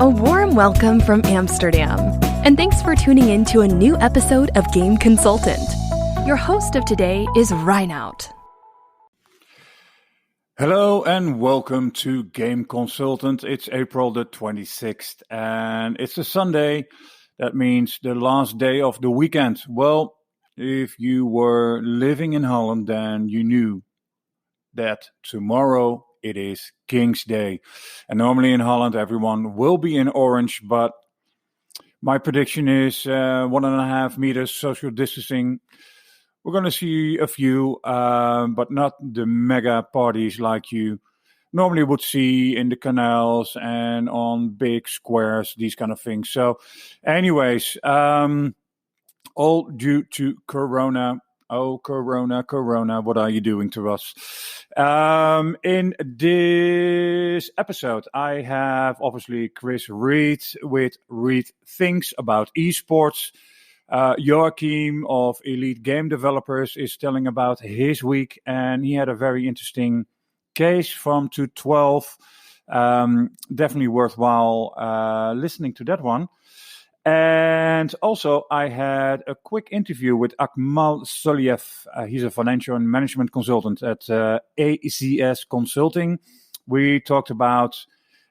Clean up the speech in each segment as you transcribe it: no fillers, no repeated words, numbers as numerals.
A warm welcome from Amsterdam, and thanks for tuning in to a new episode of Game Consultant. Your host of today is Reinout. Hello and welcome to Game Consultant. It's April the 26th and it's a Sunday. That means the last day of the weekend. Well, if you were living in Holland, then you knew that tomorrow it is King's Day. And normally in Holland, everyone will be in orange, but my prediction is 1.5 meters social distancing. We're going to see a few, but not the mega parties like you normally would see in the canals and on big squares, these kind of things. So anyways, all due to Corona. Oh, Corona, what are you doing to us? In this episode, I have obviously Chris Reed with Reed Thinks About Esports. Joakim of Elite Game Developers is telling about his week, and he had a very interesting case from 2012. Definitely worthwhile listening to that one. And also, I had a quick interview with Akmal Soliev. He's a financial and management consultant at AZS Consulting. We talked about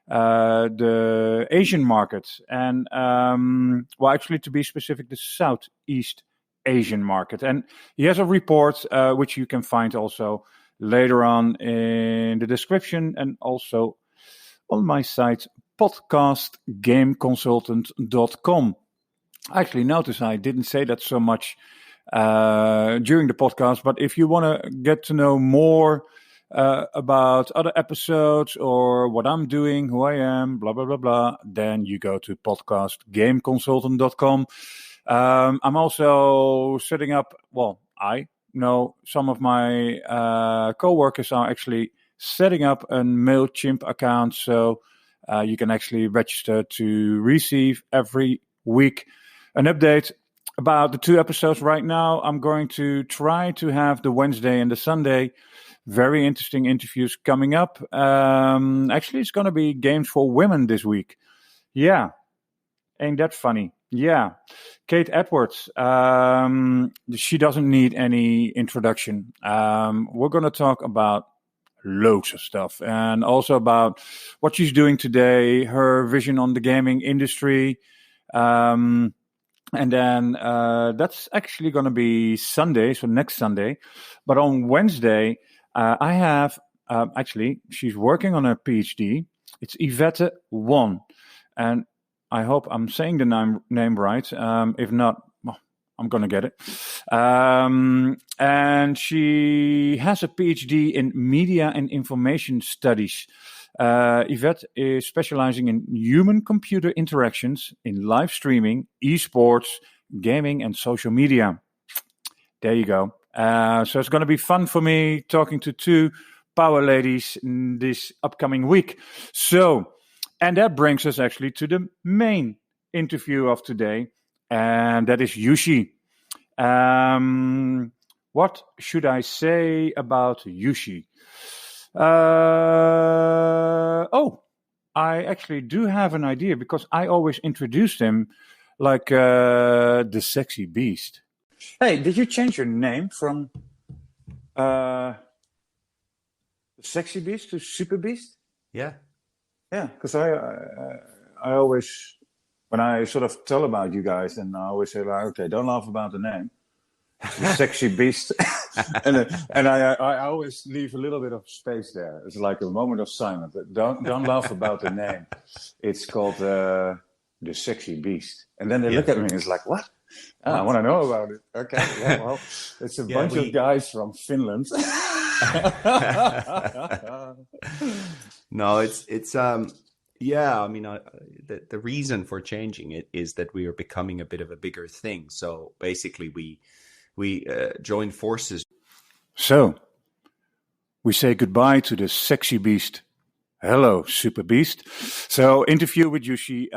the Asian market and, well, actually, to be specific, the Southeast Asian market. And he has a report which you can find also later on in the description and also on my site, podcastgameconsultant.com. I actually noticed I didn't say that so much during the podcast, but if you want to get to know more about other episodes or what I'm doing, who I am, blah, blah, blah, blah, then you go to podcastgameconsultant.com. I'm also setting up, well, I know some of my co-workers are actually setting up a MailChimp account, so you can actually register to receive every week an update about the 2 episodes. Right now, I'm going to try to have the Wednesday and the Sunday. Very interesting interviews coming up. Actually, it's going to be games for women this week. Yeah, ain't that funny? Yeah, Kate Edwards. She doesn't need any introduction. We're going to talk about loads of stuff and also about what she's doing today, her vision on the gaming industry. And then that's actually going to be Sunday, so next Sunday. But on Wednesday, I have, actually, she's working on her PhD. It's Yvette Won. And I hope I'm saying the name right. If not, I'm going to get it. And she has a PhD in media and information studies. Yvette is specializing in human-computer interactions in live streaming, esports, gaming, and social media. There you go. So it's going to be fun for me talking to 2 power ladies in this upcoming week. So, and that brings us actually to the main interview of today. And that is Jussi. What should I say about Jussi? I actually do have an idea because I always introduced him like the sexy beast. Hey, did you change your name from sexy beast to Superbeast? Yeah. Yeah, because I always, when I sort of tell about you guys, and I always say like, okay, don't laugh about the name, the sexy beast, and I always leave a little bit of space there. It's like a moment of silence. Don't laugh about the name. It's called the sexy beast, and then they look at me and it's like, what? I want to know about it. Okay, yeah, well, it's a bunch of guys from Finland. No, it's yeah. I mean, the reason for changing it is that we are becoming a bit of a bigger thing. So basically, we joined forces. So we say goodbye to the sexy beast. Hello, Superbeast. So, interview with Jussi.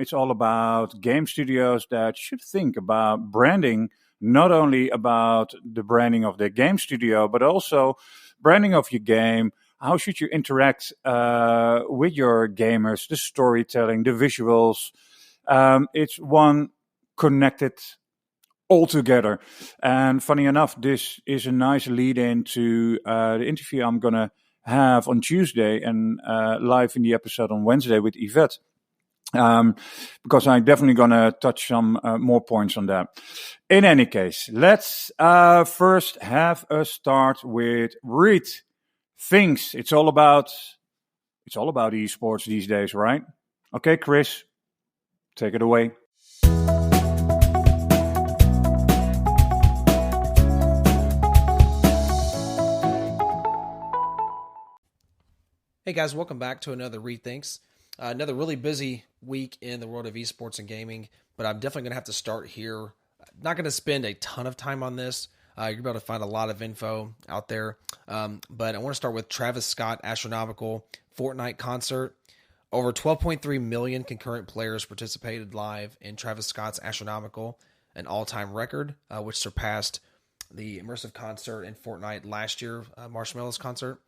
It's all about game studios that should think about branding, not only about the branding of their game studio, but also branding of your game, how should you interact with your gamers, the storytelling, the visuals. It's one connected all together. And funny enough, this is a nice lead into the interview I'm going to have on Tuesday and live in the episode on Wednesday with Yvette. Because I'm definitely going to touch some more points on that. In any case, let's first have a start with Reed Thinks. It's all about esports these days, right? Okay, Chris, take it away. Hey guys, welcome back to another Rethinks. Another really busy week in the world of esports and gaming, but I'm definitely going to have to start here. Not going to spend a ton of time on this. You're able to find a lot of info out there, but I want to start with Travis Scott Astronomical Fortnite concert. Over 12.3 million concurrent players participated live in Travis Scott's Astronomical, an all-time record, which surpassed the immersive concert in Fortnite last year, Marshmello's concert.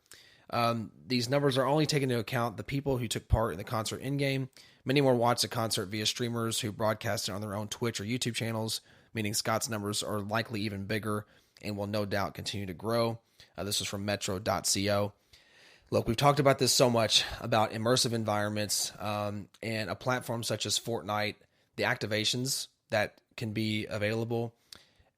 These numbers are only taking into account the people who took part in the concert in-game. Many more watched the concert via streamers who broadcast it on their own Twitch or YouTube channels, meaning Scott's numbers are likely even bigger and will no doubt continue to grow. This is from metro.co. Look, we've talked about this so much, about immersive environments and a platform such as Fortnite, the activations that can be available,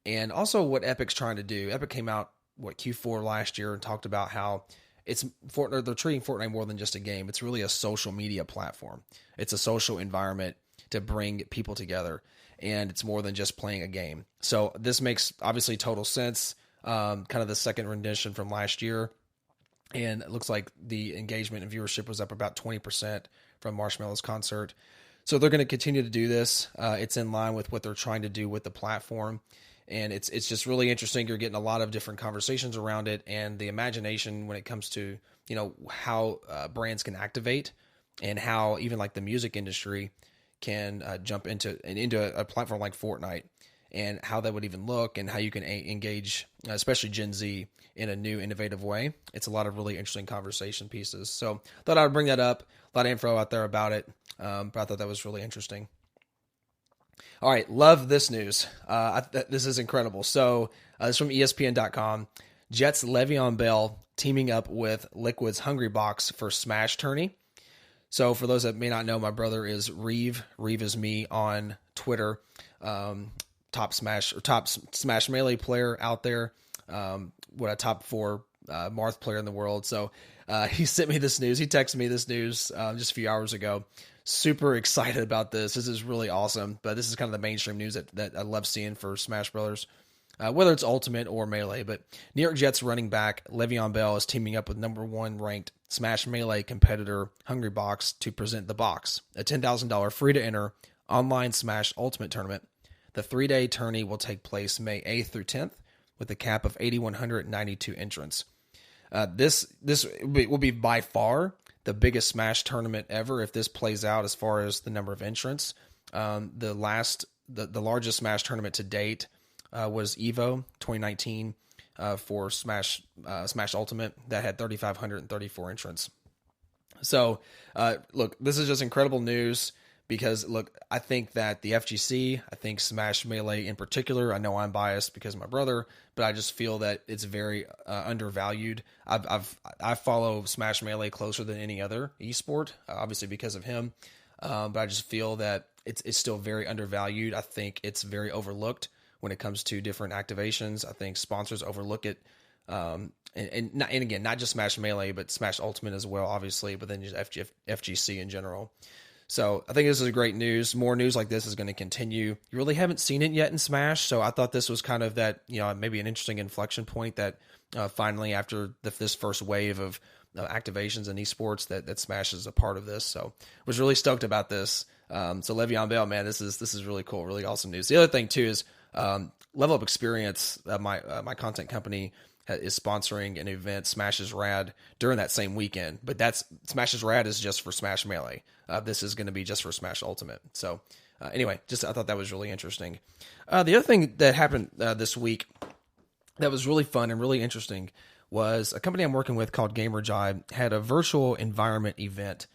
and also what Epic's trying to do. Epic came out, Q4 last year and talked about how it's Fortnite. They're treating Fortnite more than just a game. It's really a social media platform. It's a social environment to bring people together, and it's more than just playing a game. So this makes obviously total sense. Kind of the second rendition from last year, and it looks like the engagement and viewership was up about 20% from Marshmello's concert. So they're going to continue to do this. It's in line with what they're trying to do with the platform. And it's just really interesting. You're getting a lot of different conversations around it, and the imagination when it comes to, how brands can activate, and how even like the music industry can jump into a platform like Fortnite, and how that would even look, and how you can engage, especially Gen Z, in a new, innovative way. It's a lot of really interesting conversation pieces. So thought I would bring that up. A lot of info out there about it, but I thought that was really interesting. All right, love this news. This is incredible. So this is from ESPN.com. Jets' Le'Veon Bell teaming up with Liquid's Hungrybox for Smash Tourney. So for those that may not know, my brother is Reeve. Reeve is me on Twitter. Top Smash Melee player out there. A top 4 Marth player in the world. So he sent me this news. He texted me this news just a few hours ago. Super excited about this. This is really awesome. But this is kind of the mainstream news that I love seeing for Smash Brothers, whether it's Ultimate or Melee. But New York Jets running back Le'Veon Bell is teaming up with number 1 ranked Smash Melee competitor Hungrybox to present the box, a $10,000 free-to-enter online Smash Ultimate tournament. The 3-day tourney will take place May 8th through 10th with a cap of 8,192 entrants. This will be by far the biggest Smash tournament ever if this plays out as far as the number of entrants. The largest Smash tournament to date was EVO 2019 for Smash Ultimate that had 3,534 entrants. So look, this is just incredible news because look, I think that the FGC, I think Smash Melee in particular, I know I'm biased because of my brother, but I just feel that it's very undervalued. I follow Smash Melee closer than any other esport, obviously because of him. But I just feel that it's still very undervalued. I think it's very overlooked when it comes to different activations. I think sponsors overlook it. And again, not just Smash Melee, but Smash Ultimate as well, obviously, but then just FGC in general. So I think this is great news. More news like this is going to continue. You really haven't seen it yet in Smash, so I thought this was kind of that, maybe an interesting inflection point that finally after this first wave of activations in esports that Smash is a part of this. So I was really stoked about this. So Le'Veon Bell, man, this is really cool, really awesome news. The other thing too is Level Up Experience, my content company is sponsoring an event, Smash is Rad, during that same weekend. But Smash is Rad is just for Smash Melee. This is going to be just for Smash Ultimate. So anyway, I thought that was really interesting. The other thing that happened this week that was really fun and really interesting was a company I'm working with called GamerJive had a virtual environment event.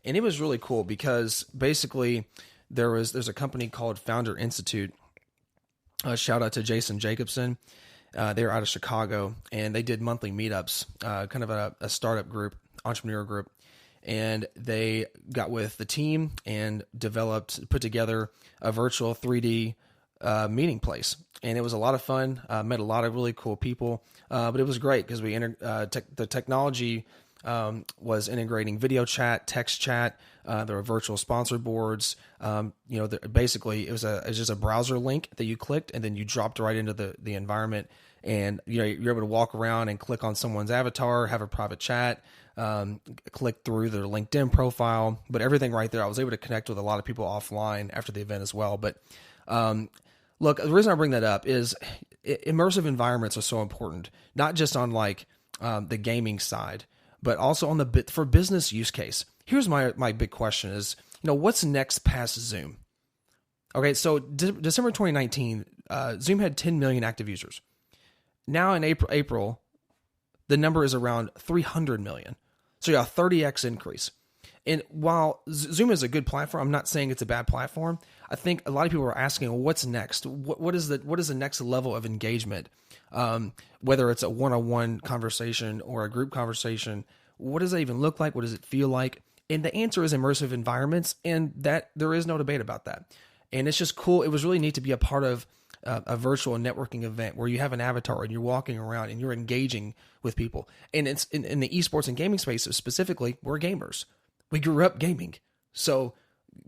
And it was really cool because basically there's a company called Founder Institute. Shout out to Jason Jacobson. They're out of Chicago, and they did monthly meetups, kind of a startup group, entrepreneur group. And they got with the team and put together a virtual 3D meeting place. And it was a lot of fun. Met a lot of really cool people. But it was great because the technology was integrating video chat, text chat. There were virtual sponsor boards. Basically, it was just a browser link that you clicked, and then you dropped right into the environment. And you're able to walk around and click on someone's avatar, have a private chat, click through their LinkedIn profile. But everything right there, I was able to connect with a lot of people offline after the event as well. But look, the reason I bring that up is immersive environments are so important, not just on the gaming side, but also on for business use case. Here's my big question is, what's next past Zoom? Okay, so December 2019, Zoom had 10 million active users. Now in April, the number is around 300 million. So you got a 30x increase. And while Zoom is a good platform, I'm not saying it's a bad platform. I think a lot of people are asking, well, what's next? What is the next level of engagement? Whether it's a one-on-one conversation or a group conversation, what does that even look like? What does it feel like? And the answer is immersive environments, and that there is no debate about that. And it's just cool. It was really neat to be a part of a virtual networking event where you have an avatar and you're walking around and you're engaging with people. And it's in the esports and gaming space specifically, we're gamers. We grew up gaming. So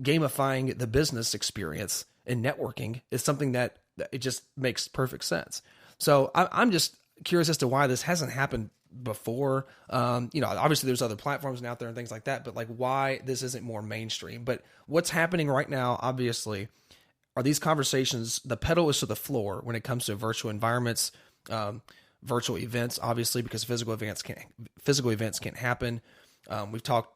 gamifying the business experience and networking is something that it just makes perfect sense. So I'm just curious as to why this hasn't happened before. Obviously there's other platforms out there and things like that, but why this isn't more mainstream. But what's happening right now, obviously, are these conversations, the pedal is to the floor when it comes to virtual environments, virtual events, obviously, because physical events can't happen. We've talked,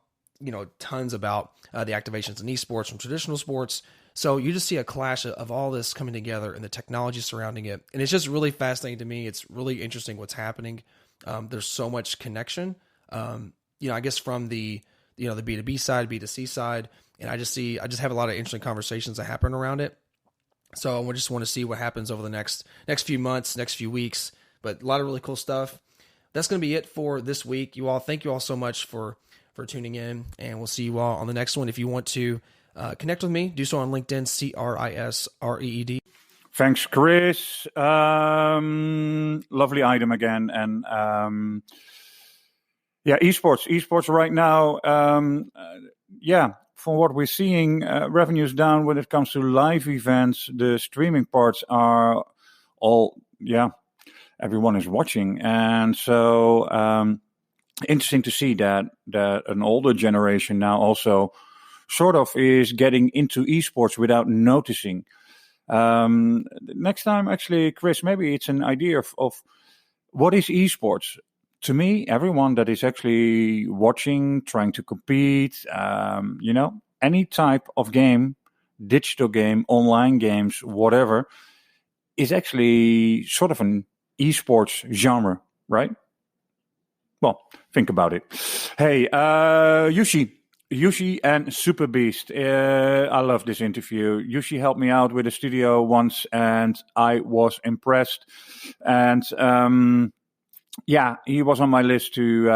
tons about the activations in esports from traditional sports. So you just see a clash of all this coming together and the technology surrounding it. And it's just really fascinating to me. It's really interesting what's happening. There's so much connection, I guess from the B2B side, B2C side. And I just have a lot of interesting conversations that happen around it. So I just want to see what happens over the next few months, next few weeks, but a lot of really cool stuff. That's going to be it for this week. Thank you all so much for tuning in, and we'll see you all on the next one. If you want to connect with me, do so on LinkedIn, CRISREED. Thanks, Chris. Lovely item again. And esports right now, from what we're seeing, revenue's down when it comes to live events. The streaming parts are all, everyone is watching. And so interesting to see that an older generation now also sort of is getting into esports without noticing. Next time, actually, Chris, maybe it's an idea of what is esports. To me, everyone that is actually watching, trying to compete, any type of game, digital game, online games, whatever, is actually sort of an esports genre, right? Well, think about it. Hey, Jussi and Superbeast. I love this interview. Jussi helped me out with the studio once, and I was impressed. And he was on my list to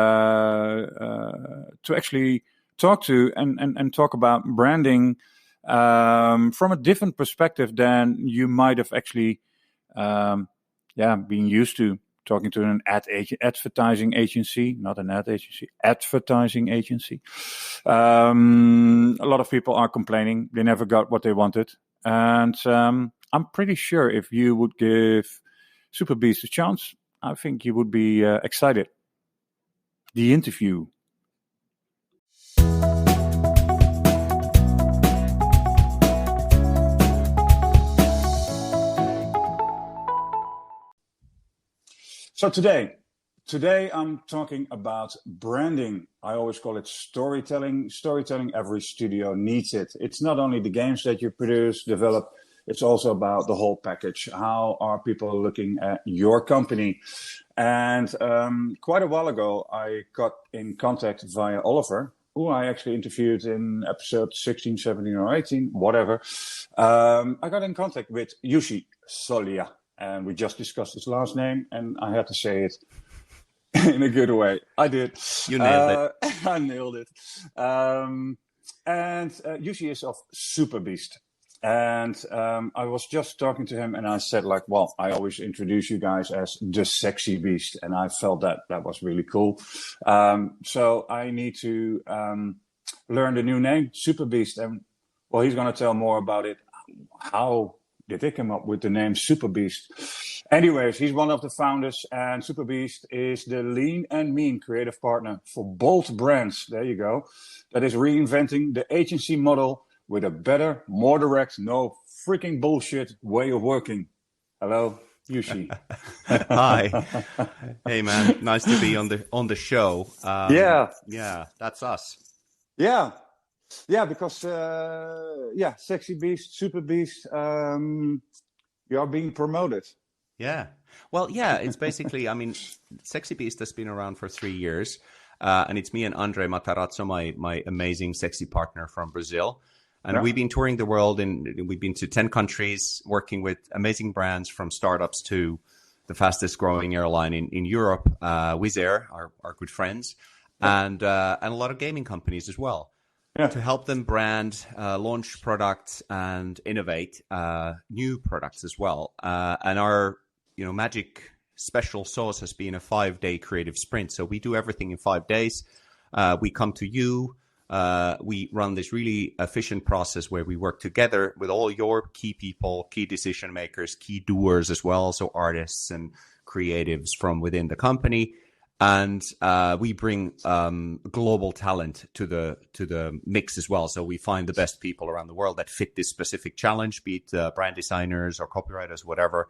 actually talk to and talk about branding from a different perspective than you might have actually been used to. Talking to an advertising agency, not an ad agency, advertising agency. A lot of people are complaining they never got what they wanted. And I'm pretty sure if you would give Superbeast a chance, I think you would be excited. The interview. So today I'm talking about branding. I always call it storytelling. Storytelling, every studio needs it. It's not only the games that you produce, develop, it's also about the whole package. How are people looking at your company? And quite a while ago, I got in contact via Oliver, who I actually interviewed in episode 16, 17, or 18, whatever. I got in contact with Jussi Solja, and we just discussed his last name, and I had to say it in a good way. I did. You nailed it. I nailed it. And Jussi is of Superbeast. And I was just talking to him, and I said, like, well, I always introduce you guys as the sexy beast, and I felt that was really cool. So I need to learn the new name, Superbeast, and well, he's going to tell more about it. How did they come up with the name Superbeast? Anyways, he's one of the founders, and Superbeast is the lean and mean creative partner for bold brands. There you go. That is reinventing the agency model with a better, more direct, no freaking bullshit way of working. Hello, Jussi. Hi. Hey, man. Nice to be on the show. Yeah, that's us. Yeah, because Sexy Beast, Super Beast, you are being promoted. Yeah. Well, yeah, it's basically, I mean, Sexy Beast has been around for 3 years, and it's me and Andre Matarazzo, my amazing sexy partner from Brazil. And we've been touring the world, and we've been to 10 countries, working with amazing brands from startups to the fastest growing airline in Europe, Wizz Air, our good friends, and a lot of gaming companies as well, to help them brand, launch products, and innovate new products as well. And our magic special sauce has been a 5-day creative sprint. So we do everything in 5 days. We come to you. We run this really efficient process where we work together with all your key people, key decision makers, key doers as well, so artists and creatives from within the company, and we bring global talent to the mix as well. So we find the best people around the world that fit this specific challenge, be it brand designers or copywriters, whatever,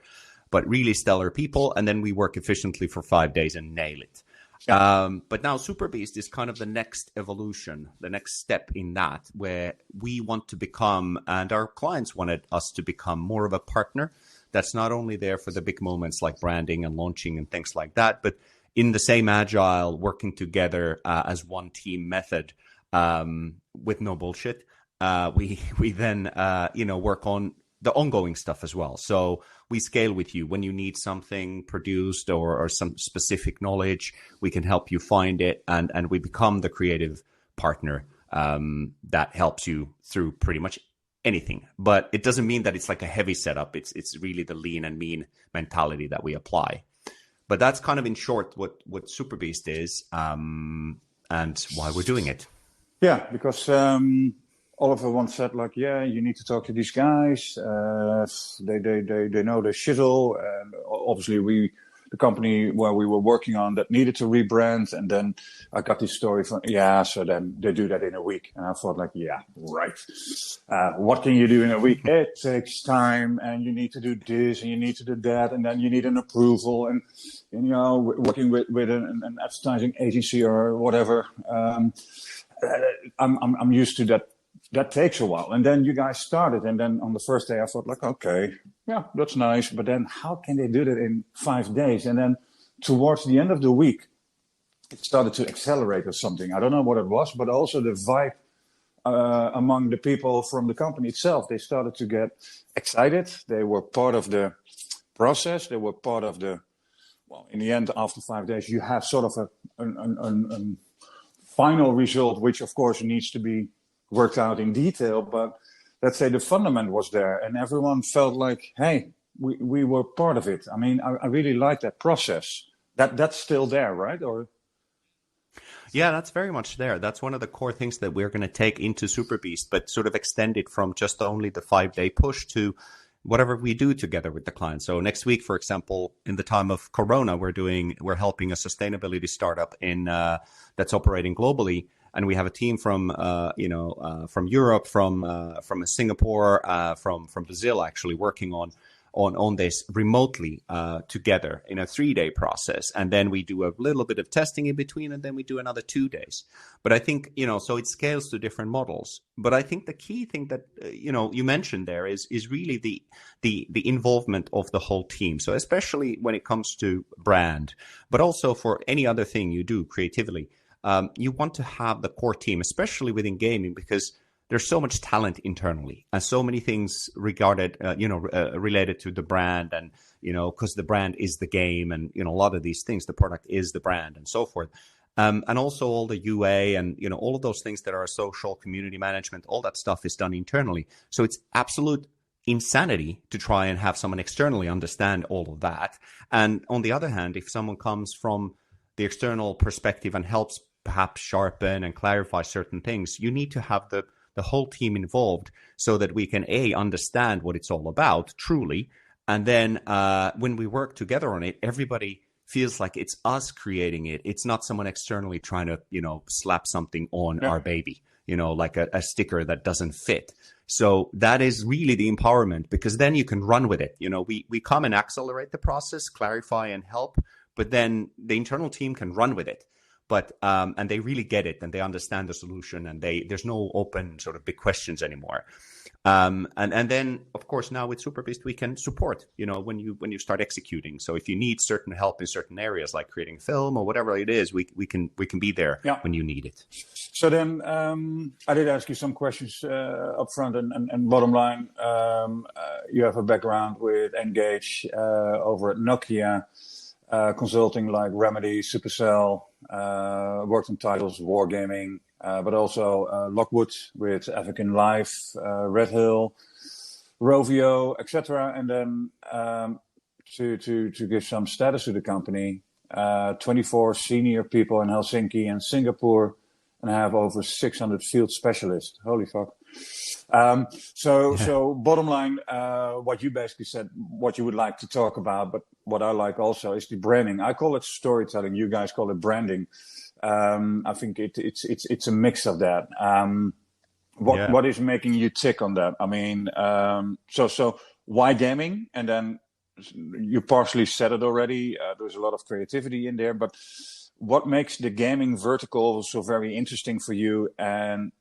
but really stellar people, and then we work efficiently for 5 days and nail it. But now Superbeast is kind of the next evolution, the next step in that, where we want to become, and our clients wanted us to become, more of a partner that's not only there for the big moments like branding and launching and things like that, but in the same agile, working together as one team method with no bullshit. We then work on the ongoing stuff as well. So we scale with you. When you need something produced or some specific knowledge, we can help you find it. And we become the creative partner that helps you through pretty much anything. But it doesn't mean that it's like a heavy setup. It's really the lean and mean mentality that we apply. But that's kind of in short what Superbeast is and why we're doing it. Yeah, because Oliver once said, like, you need to talk to these guys. They know their shizzle. And obviously, the company where we were working on that needed to rebrand. And then I got this story from, so then they do that in a week. And I thought, like, right. What can you do in a week? It takes time, and you need to do this, and you need to do that, and then you need an approval. And working with an advertising agency or whatever, I'm used to that. That takes a while. And then you guys started. And then on the first day, I thought, like, okay, that's nice. But then how can they do that in 5 days? And then towards the end of the week, it started to accelerate or something. I don't know what it was, but also the vibe among the people from the company itself. They started to get excited. They were part of the process. They were part of in the end, after 5 days, you have sort of a final result, which, of course, needs to be worked out in detail, but let's say the fundament was there, and everyone felt like, hey, we were part of it. I mean, I really like that process. That's still there, right? Or yeah, that's very much there. That's one of the core things that we're going to take into Superbeast, but sort of extend it from just only the 5-day push to whatever we do together with the client. So next week, for example, in the time of Corona, we're helping a sustainability startup that's operating globally. And we have a team from Europe, from Singapore, from Brazil, actually working on on this remotely together in a 3-day process. And then we do a little bit of testing in between, and then we do another 2 days. But I think, so it scales to different models. But I think the key thing that, you mentioned there is really the involvement of the whole team. So especially when it comes to brand, but also for any other thing you do creatively, you want to have the core team, especially within gaming, because there's so much talent internally and so many things related to the brand, and, because the brand is the game, and, a lot of these things, the product is the brand and so forth. And also all the UA and, all of those things that are social community management, all that stuff is done internally. So it's absolute insanity to try and have someone externally understand all of that. And on the other hand, if someone comes from the external perspective and helps perhaps sharpen and clarify certain things, you need to have the whole team involved so that we can understand what it's all about truly. And then when we work together on it, everybody feels like it's us creating it. It's not someone externally trying to, slap something on our baby, like a sticker that doesn't fit. So that is really the empowerment, because then you can run with it. We come and accelerate the process, clarify and help, but then the internal team can run with it. But and they really get it, and they understand the solution, and there's no open sort of big questions anymore. And then of course now with Superbeast we can support, when you start executing. So if you need certain help in certain areas like creating film or whatever it is, we can be there when you need it. So then I did ask you some questions up front, and bottom line, you have a background with Engage over at Nokia, consulting like Remedy, Supercell, worked on titles Wargaming, but also Lockwood with African Life, Red Hill, Rovio, etc. And then to give some status to the company, 24 senior people in Helsinki and Singapore, and have over 600 field specialists. Holy fuck. So bottom line, what you basically said, what you would like to talk about, but what I like also is the branding. I call it storytelling. You guys call it branding. I think it's a mix of that. What is making you tick on that? I mean, so why gaming? And then you partially said it already. There's a lot of creativity in there, but what makes the gaming vertical so very interesting for you? And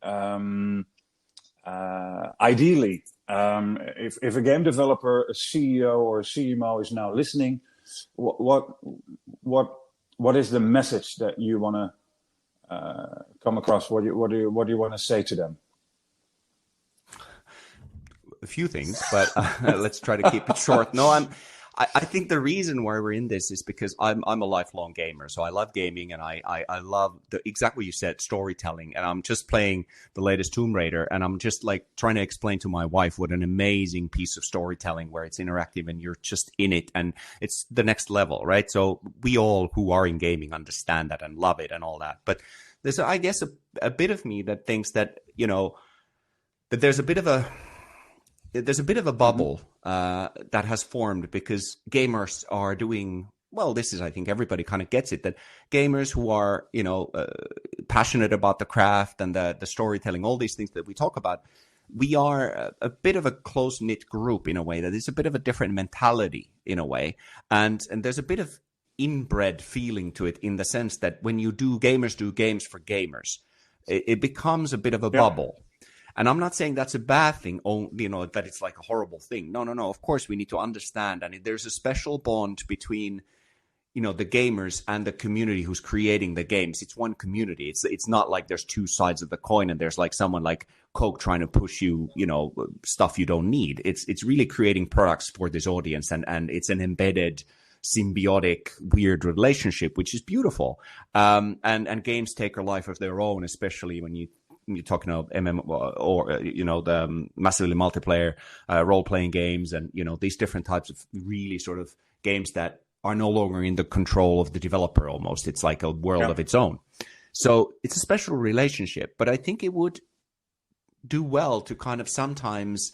ideally, if a game developer, a CEO or a CMO is now listening, what is the message that you want to come across? What do you want to say to them? A few things, but let's try to keep it short. No, I think the reason why we're in this is because I'm a lifelong gamer. So I love gaming, and I love exactly what you said, storytelling. And I'm just playing the latest Tomb Raider, and I'm just like trying to explain to my wife what an amazing piece of storytelling where it's interactive and you're just in it, and it's the next level, right? So we all who are in gaming understand that and love it and all that. But there's, I guess, a bit of me that thinks that, that there's a bit of a bubble that has formed because gamers are doing, well, this is, I think everybody kind of gets it, that gamers who are, passionate about the craft and the storytelling, all these things that we talk about, we are a bit of a close-knit group in a way, that it's a bit of a different mentality in a way. And there's a bit of inbred feeling to it, in the sense that when you gamers do games for gamers, it becomes a bit of a bubble. And I'm not saying that's a bad thing, that it's like a horrible thing. No. Of course, we need to understand. And there's a special bond between, the gamers and the community who's creating the games. It's one community. It's not like there's two sides of the coin and there's like someone like Coke trying to push you, stuff you don't need. It's really creating products for this audience. And it's an embedded, symbiotic, weird relationship, which is beautiful. And games take a life of their own, especially when you're talking about MMO or, the massively multiplayer role-playing games, and, these different types of really sort of games that are no longer in the control of the developer almost. It's like a world of its own. So it's a special relationship, but I think it would do well to kind of sometimes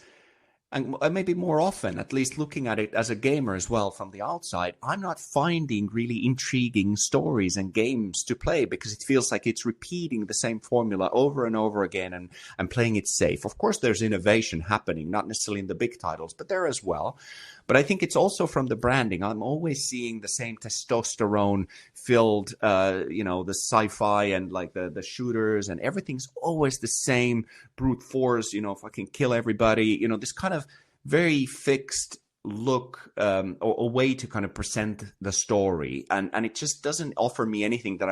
and maybe more often, at least looking at it as a gamer as well from the outside, I'm not finding really intriguing stories and games to play because it feels like it's repeating the same formula over and over again and playing it safe. Of course, there's innovation happening, not necessarily in the big titles, but there as well. But I think it's also from the branding. I'm always seeing the same testosterone-filled, the sci-fi and like the shooters, and everything's always the same brute force, fucking kill everybody, this kind of very fixed look or a way to kind of present the story. And it just doesn't offer me anything that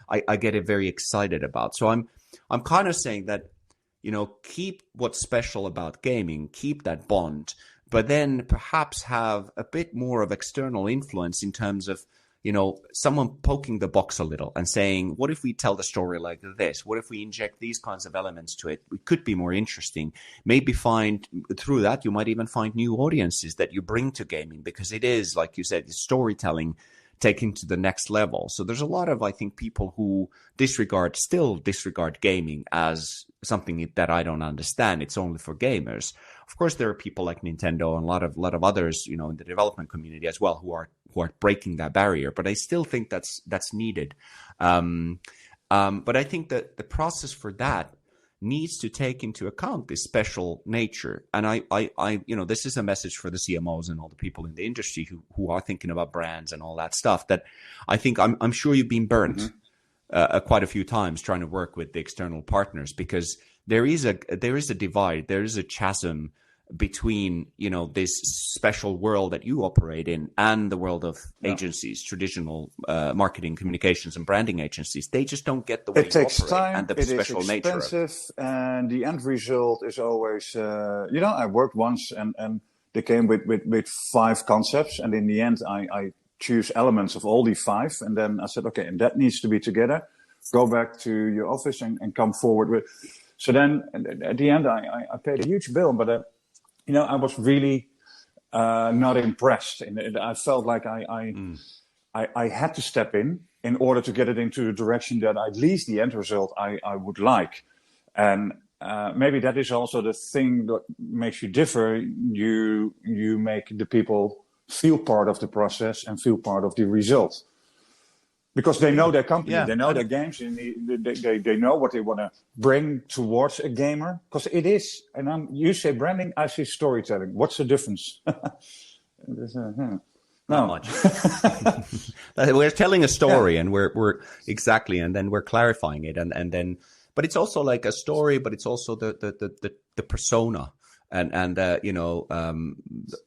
I get very excited about. So I'm kind of saying that, keep what's special about gaming, keep that bond, but then perhaps have a bit more of external influence in terms of, someone poking the box a little and saying, what if we tell the story like this? What if we inject these kinds of elements to it? It could be more interesting. Maybe through that, you might even find new audiences that you bring to gaming, because it is, like you said, storytelling taken to the next level. So there's a lot of, I think, people who still disregard gaming as something that I don't understand. It's only for gamers. Of course, there are people like Nintendo and a lot of others, in the development community as well, who are breaking that barrier. But I still think that's needed. But I think that the process for that needs to take into account this special nature. And I this is a message for the CMOs and all the people in the industry who are thinking about brands and all that stuff, that I think I'm sure you've been burnt quite a few times trying to work with the external partners, because there is a divide, there is a chasm between, this special world that you operate in and the world of agencies, traditional marketing, communications, and branding agencies. They just don't get the way it takes you operate time, and the it special is nature of expensive, and the end result is always, I worked once and they came with 5 concepts, and in the end, I choose elements of all the 5, and then I said, okay, and that needs to be together. Go back to your office and come forward with. So then at the end, I paid a huge bill, but I was really not impressed. And I felt like I had to step in order to get it into a direction that at least the end result I would like. And maybe that is also the thing that makes you differ. You make the people feel part of the process and feel part of the result. Because they know their company, they know their games, and they know what they want to bring towards a gamer. Because it is, and you say branding, I say storytelling. What's the difference? Not much. We're telling a story, and we're exactly, and then we're clarifying it, and then, but it's also like a story, but it's also the persona. And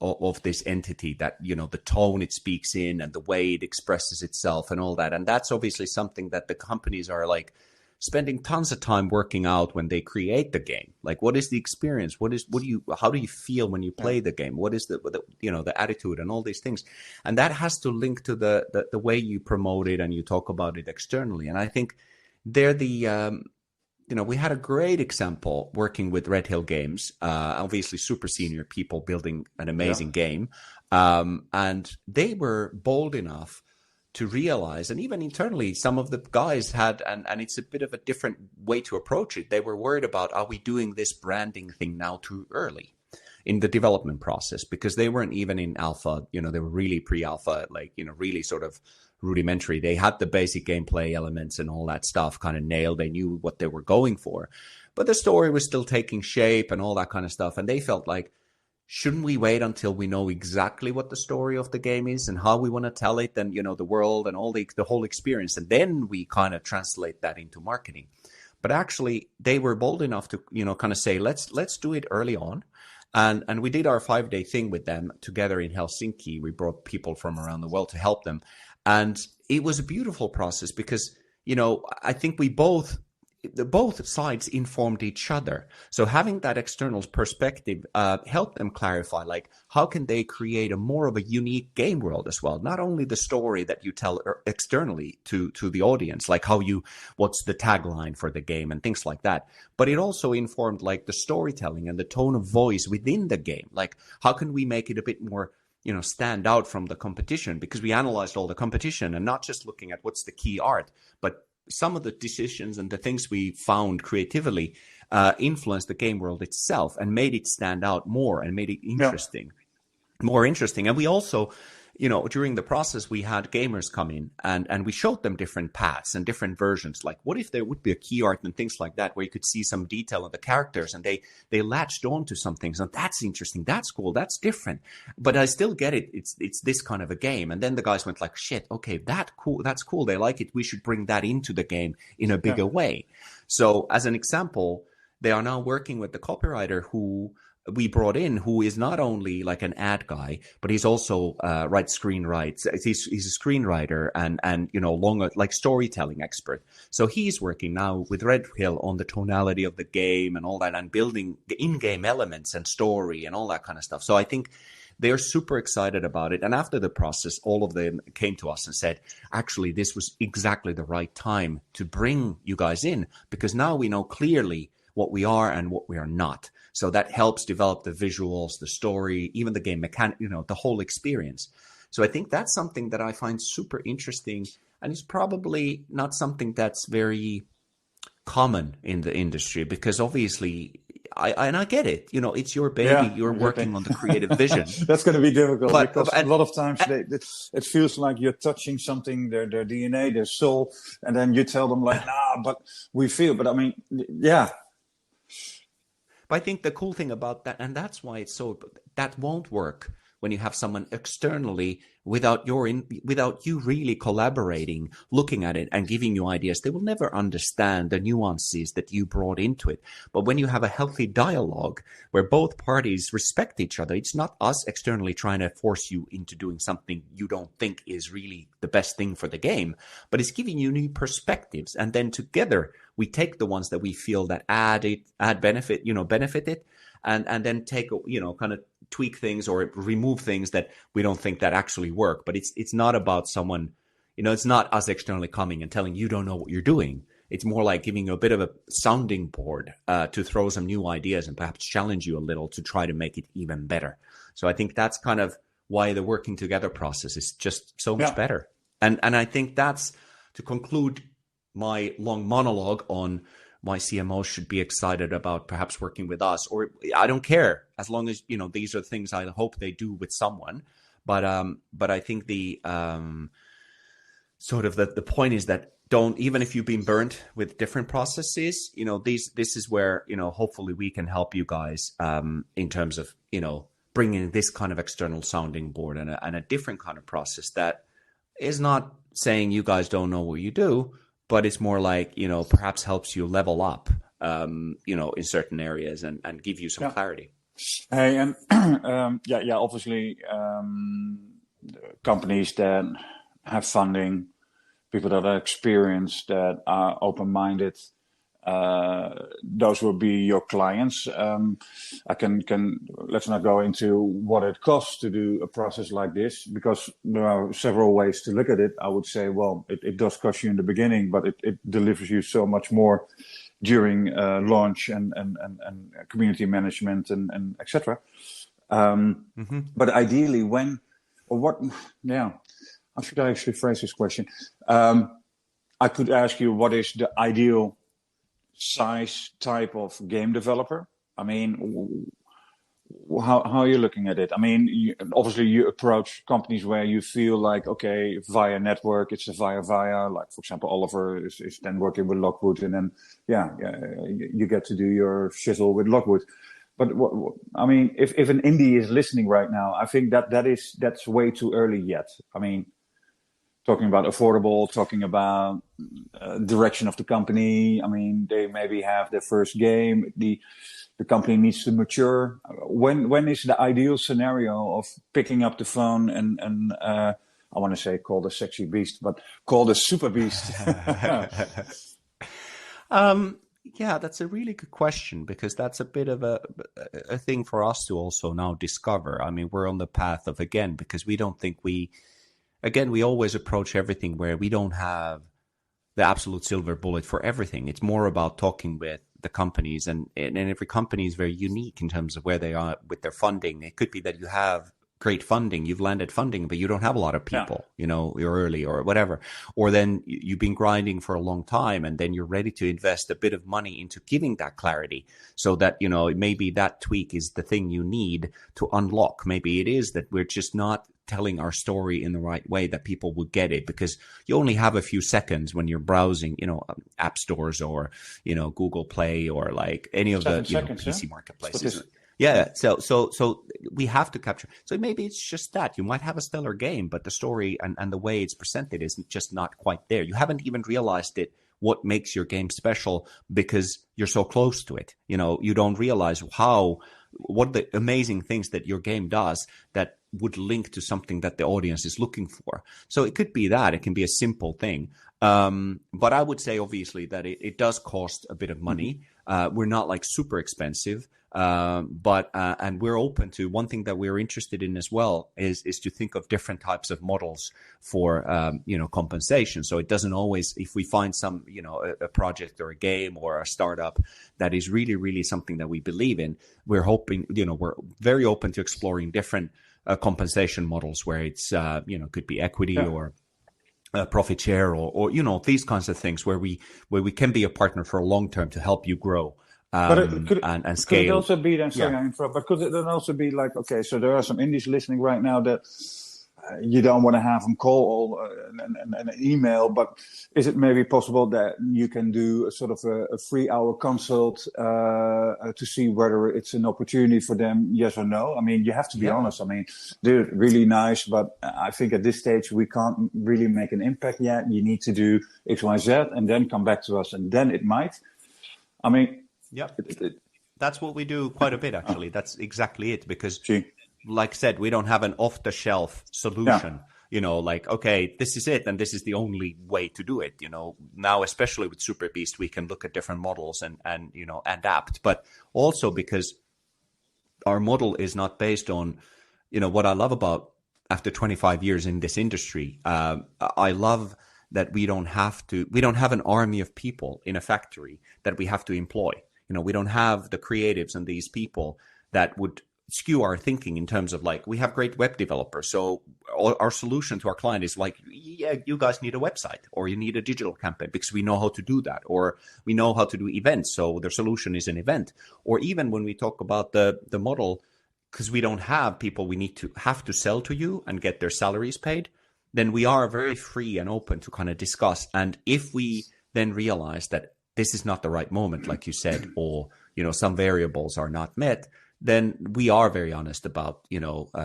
of this entity, that, the tone it speaks in and the way it expresses itself and all that. And that's obviously something that the companies are like spending tons of time working out when they create the game. Like, what is the experience? How do you feel when you play the game? What is the attitude and all these things? And that has to link to the way you promote it and you talk about it externally. And I think they're we had a great example working with Red Hill Games, obviously super senior people building an amazing game. And they were bold enough to realize, and even internally, some of the guys had, and it's a bit of a different way to approach it. They were worried about, are we doing this branding thing now too early in the development process? Because they weren't even in alpha, they were really pre-alpha, really sort of rudimentary. They had the basic gameplay elements and all that stuff kind of nailed. They knew what they were going for, but the story was still taking shape and all that kind of stuff. And they felt like, shouldn't we wait until we know exactly what the story of the game is and how we want to tell it, and the world and all the whole experience, and then we kind of translate that into marketing? But actually, they were bold enough to kind of say, let's do it early on. And we did our 5-day thing with them together in Helsinki. We brought people from around the world to help them. And it was a beautiful process because, I think both sides informed each other. So having that external perspective helped them clarify, like, how can they create a more of a unique game world as well? Not only the story that you tell externally to the audience, like what's the tagline for the game and things like that. But it also informed like the storytelling and the tone of voice within the game. Like, how can we make it a bit more stand out from the competition? Because we analyzed all the competition and not just looking at what's the key art, but some of the decisions and the things we found creatively influenced the game world itself and made it stand out more and made it interesting, more interesting. And we also, during the process, we had gamers come in and we showed them different paths and different versions. Like, what if there would be a key art and things like that, where you could see some detail of the characters and they latched on to some things. And that's interesting. That's cool. That's different. But I still get it. It's this kind of a game. And then the guys went like, shit, okay, that's cool. They like it. We should bring that into the game in a bigger way. So as an example, they are now working with the copywriter who we brought in, who is not only like an ad guy, but he's also writes. He's a screenwriter and longer like storytelling expert. So he's working now with Red Hill on the tonality of the game and all that, and building the in-game elements and story and all that kind of stuff. So I think they're super excited about it. And after the process, all of them came to us and said, actually, this was exactly the right time to bring you guys in, because now we know clearly what we are and what we are not. So that helps develop the visuals, the story, even the game mechanic, the whole experience. So I think that's something that I find super interesting, and it's probably not something that's very common in the industry, because obviously, I get it. It's your baby. You're working on the creative vision. That's going to be difficult, because a lot of times it feels like you're touching something, their DNA, their soul, and then you tell them like, nah, but we feel. But I mean, yeah. But I think the cool thing about that, and that's why that won't work when you have someone externally without you really collaborating, looking at it and giving you ideas. They will never understand the nuances that you brought into it. But when you have a healthy dialogue where both parties respect each other, it's not us externally trying to force you into doing something you don't think is really the best thing for the game, but it's giving you new perspectives. And then together we take the ones that we feel that benefit it, and then take, kind of tweak things or remove things that we don't think that actually work. But it's not about someone, it's not us externally coming and telling you don't know what you're doing. It's more like giving you a bit of a sounding board to throw some new ideas and perhaps challenge you a little to try to make it even better. So I think that's kind of why the working together process is just so much better. And I think that's, to conclude my long monologue on my CMO should be excited about perhaps working with us, or I don't care, as long as, these are things I hope they do with someone. But I think the sort of the point is that even if you've been burnt with different processes, this is where, hopefully we can help you guys in terms of, bringing this kind of external sounding board and a different kind of process that is not saying you guys don't know what you do, but it's more like, perhaps helps you level up, in certain areas and give you some clarity. Hey, and obviously, companies that have funding, people that are experienced, that are open-minded, those will be your clients. I can let's not go into what it costs to do a process like this, because there are several ways to look at it. I would say, well, it does cost you in the beginning, but it delivers you so much more during launch and community management and etc. But ideally, how should I actually phrase this question? I could ask you, what is the ideal size type of game developer? I mean, how are you looking at it? I mean, obviously you approach companies where you feel like, okay, via network, it's a via, like, for example, Oliver is then working with Lockwood, and then you get to do your shizzle with Lockwood. But I mean, if an indie is listening right now, I think that's way too early yet. I mean, talking about affordable, talking about direction of the company. I mean, they maybe have their first game. The company needs to mature. When is the ideal scenario of picking up the phone and I want to say call the sexy beast, but call the super beast? Yeah, that's a really good question, because that's a bit of a thing for us to also now discover. I mean, we're on the path of, again, because we don't think we always approach everything where we don't have the absolute silver bullet for everything. It's more about talking with the companies, and every company is very unique in terms of where they are with their funding. It could be that you have great funding, you've landed funding, but you don't have a lot of people, you're early or whatever. Or then you've been grinding for a long time and then you're ready to invest a bit of money into giving that clarity so that, maybe that tweak is the thing you need to unlock. Maybe it is that we're just not telling our story in the right way that people would get it, because you only have a few seconds when you're browsing, app stores or, Google Play or like any of the PC marketplaces. Yeah. So we have to capture. So maybe it's just that you might have a stellar game, but the story and the way it's presented is just not quite there. You haven't even realized what makes your game special because you're so close to it. You don't realize what the amazing things that your game does that would link to something that the audience is looking for. So it could be that. It can be a simple thing. But I would say, obviously, that it does cost a bit of money. We're not like super expensive, but we're open to one thing that we're interested in as well is to think of different types of models for, compensation. So it doesn't always, if we find some, a project or a game or a startup that is really, really something that we believe in, we're hoping, we're very open to exploring different compensation models where it's, could be equity or profit share or these kinds of things where we can be a partner for a long term to help you grow and scale. Could it also be then, sorry, I interrupt, but could it then also be like, okay, so there are some indies listening right now that you don't want to have them call an email, but is it maybe possible that you can do a sort of a 3-hour consult to see whether it's an opportunity for them, yes or no? I mean, you have to be honest. I mean, dude, really nice, but I think at this stage we can't really make an impact yet. You need to do X, Y, Z, and then come back to us, and then it might. I mean, that's what we do quite a bit, actually. That's exactly it, because like I said, we don't have an off-the-shelf solution, like, okay, this is it, and this is the only way to do it. Now, especially with Superbeast, we can look at different models and adapt, but also because our model is not based on, what I love about after 25 years in this industry, I love that we don't have an army of people in a factory that we have to employ. We don't have the creatives and these people that would skew our thinking in terms of like, we have great web developers. So our solution to our client is like, yeah, you guys need a website or you need a digital campaign because we know how to do that, or we know how to do events. So their solution is an event. Or even when we talk about the model, because we don't have people we have to sell to you and get their salaries paid, then we are very free and open to kind of discuss. And if we then realize that this is not the right moment, like you said, or, some variables are not met, then we are very honest about,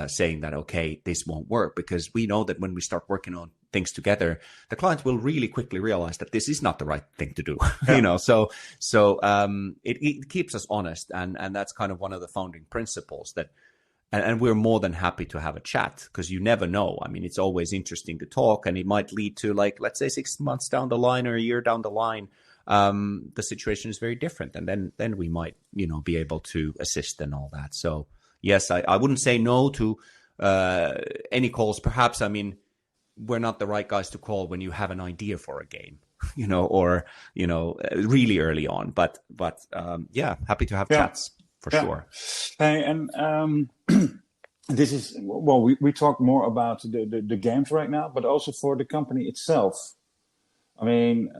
saying that, okay, this won't work, because we know that when we start working on things together, the client will really quickly realize that this is not the right thing to do, so it keeps us honest. And that's kind of one of the founding principles that, and we're more than happy to have a chat, because you never know. I mean, it's always interesting to talk, and it might lead to, like, let's say 6 months down the line or a year down the line, the situation is very different, and then we might, be able to assist and all that. So yes, I wouldn't say no to any calls. Perhaps, I mean, we're not the right guys to call when you have an idea for a game, or really early on. But happy to have chats for sure. Hey, and this is, well, we talk more about the games right now, but also for the company itself. I mean,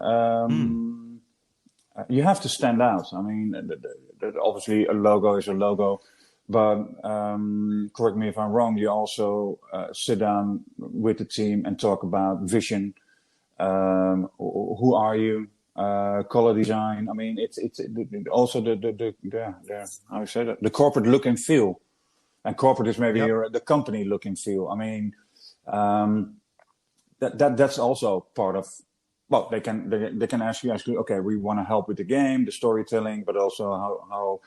you have to stand out. I mean, obviously a logo is a logo, but correct me if I'm wrong, you also sit down with the team and talk about vision. Who are you? Color design. I mean, it's also the how you say that, the corporate look and feel. And corporate is maybe the company look and feel. I mean, that's also part of. Well, they can ask you, okay, we want to help with the game, the storytelling, but also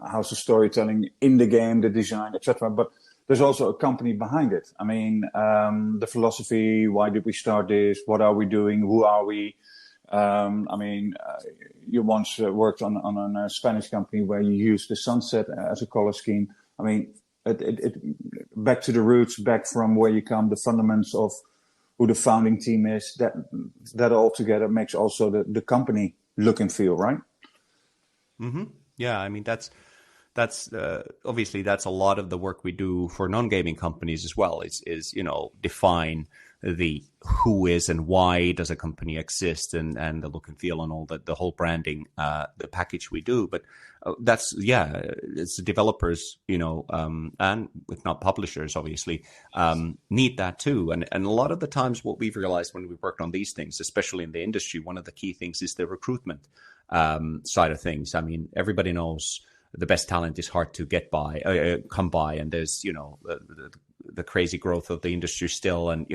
how's the storytelling in the game, the design, etc. But there's also a company behind it. I mean, the philosophy. Why did we start this? What are we doing? Who are we? I mean, you once worked on a Spanish company where you used the sunset as a color scheme. I mean, it back to the roots, back from where you come, the fundamentals of who the founding team is, that all together makes also the company look and feel, right? Mm-hmm. Yeah, I mean, that's that's obviously that's a lot of the work we do for non-gaming companies as well. Is define the who is and why does a company exist, and the look and feel and all the whole branding, the package we do. But it's the developers, and if not publishers, obviously, need that too. And a lot of the times what we've realized when we've worked on these things, especially in the industry, one of the key things is the recruitment side of things. I mean, everybody knows the best talent is hard to come by, and there's the crazy growth of the industry still, and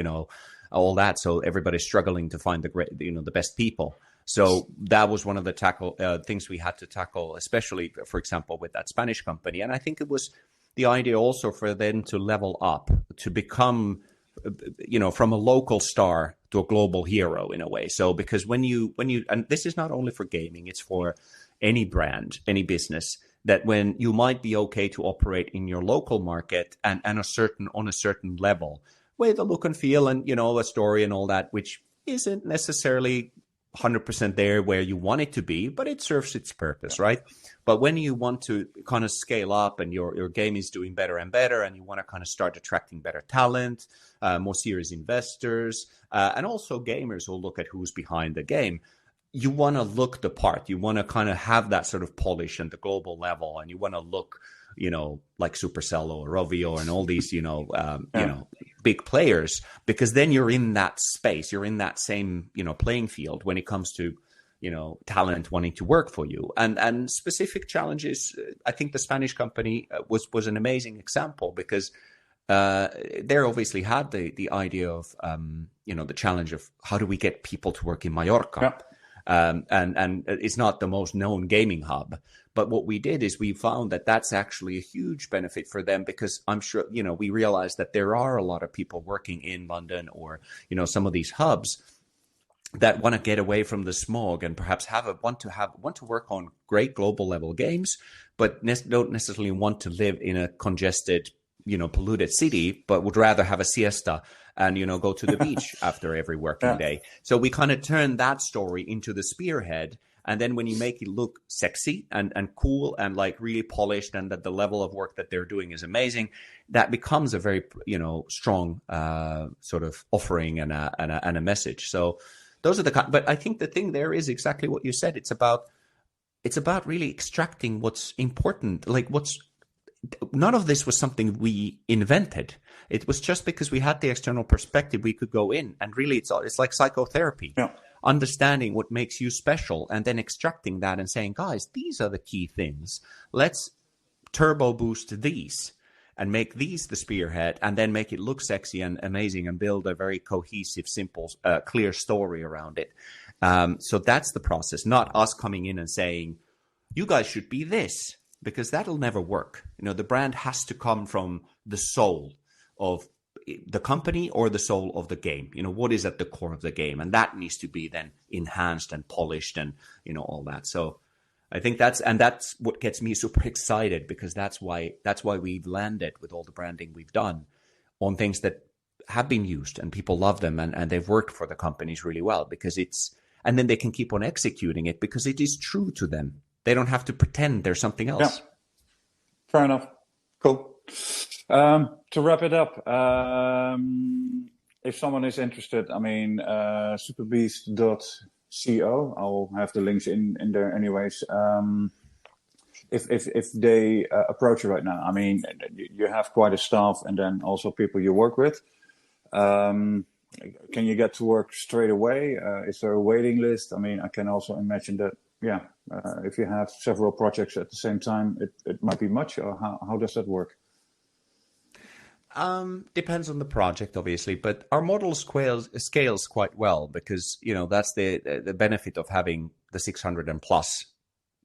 all that. So everybody's struggling to find the best people. So that was one of the things we had to tackle, especially, for example, with that Spanish company. And I think it was the idea also for them to level up, to become, from a local star to a global hero in a way. So because when you, and this is not only for gaming, it's for any brand, any business, that when you might be okay to operate in your local market and on a certain level, with a look and feel and, a story and all that, which isn't necessarily 100% there where you want it to be, but it serves its purpose, right? But when you want to kind of scale up and your game is doing better and better, and you want to kind of start attracting better talent, more serious investors, and also gamers who look at who's behind the game, you want to look the part. You want to kind of have that sort of polish and the global level, and you want to look, like Supercell or Rovio and all these, big players, because then you're in that space, you're in that same, playing field when it comes to, talent wanting to work for you. And specific challenges, I think the Spanish company was an amazing example, because they obviously had the idea of, the challenge of how do we get people to work in Mallorca? Yeah. And it's not the most known gaming hub. But what we did is we found that that's actually a huge benefit for them, because I'm sure, we realized that there are a lot of people working in London or, some of these hubs that want to get away from the smog and perhaps want to work on great global level games, but don't necessarily want to live in a congested, polluted city, but would rather have a siesta and, go to the beach after every working day. So we kind of turned that story into the spearhead. And then when you make it look sexy and cool and like really polished, and that the level of work that they're doing is amazing, that becomes a very, strong sort of offering and a message. So those are but I think the thing there is exactly what you said. It's about really extracting what's important. Like none of this was something we invented. It was just because we had the external perspective, we could go in, and really it's like psychotherapy. Yeah. Understanding what makes you special and then extracting that and saying, guys, these are the key things. Let's turbo boost these and make these the spearhead, and then make it look sexy and amazing and build a very cohesive, simple, clear story around it. So that's the process, not us coming in and saying, you guys should be this, because that'll never work. The brand has to come from the soul of the company or the soul of the game. What is at the core of the game, and that needs to be then enhanced and polished and all that. So I think that's what gets me super excited, because that's why we've landed with all the branding we've done on things that have been used and people love them, and they've worked for the companies really well, because and then they can keep on executing it because it is true to them. They don't have to pretend there's something else. Yeah. Fair enough. Cool. To wrap it up, if someone is interested, superbeast.co, I'll have the links in there anyways. If they approach you right now, you have quite a staff, and then also people you work with. Can you get to work straight away? Is there a waiting list? I can also imagine that, if you have several projects at the same time, it might be much, or how does that work? Depends on the project, obviously, but our model scales quite well, because, that's the benefit of having the 600 and plus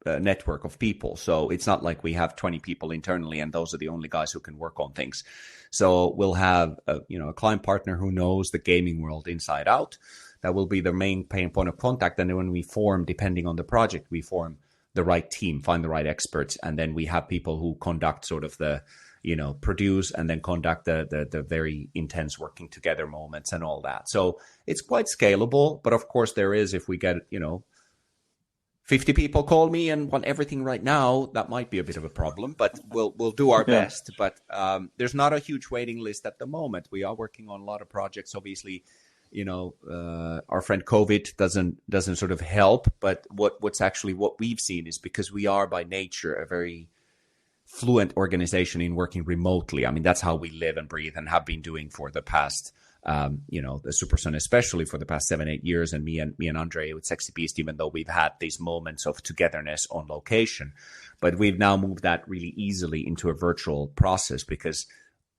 network of people. So it's not like we have 20 people internally and those are the only guys who can work on things. So we'll have a client partner who knows the gaming world inside out. That will be the main point of contact. And then when we form, depending on the project, we form the right team, find the right experts, and then we have people who conduct sort of the produce and then conduct the very intense working together moments and all that. So it's quite scalable, but of course there is, if we get, 50 people call me and want everything right now, that might be a bit of a problem, but we'll do our best. But there's not a huge waiting list at the moment. We are working on a lot of projects. Obviously, our friend COVID doesn't sort of help. But what we've seen is, because we are by nature a very fluent organization in working remotely. I mean, that's how we live and breathe and have been doing for the past. The Super Sun, especially for the past 7-8 years, and me and Andre with Sexy Beast, even though we've had these moments of togetherness on location, but we've now moved that really easily into a virtual process, because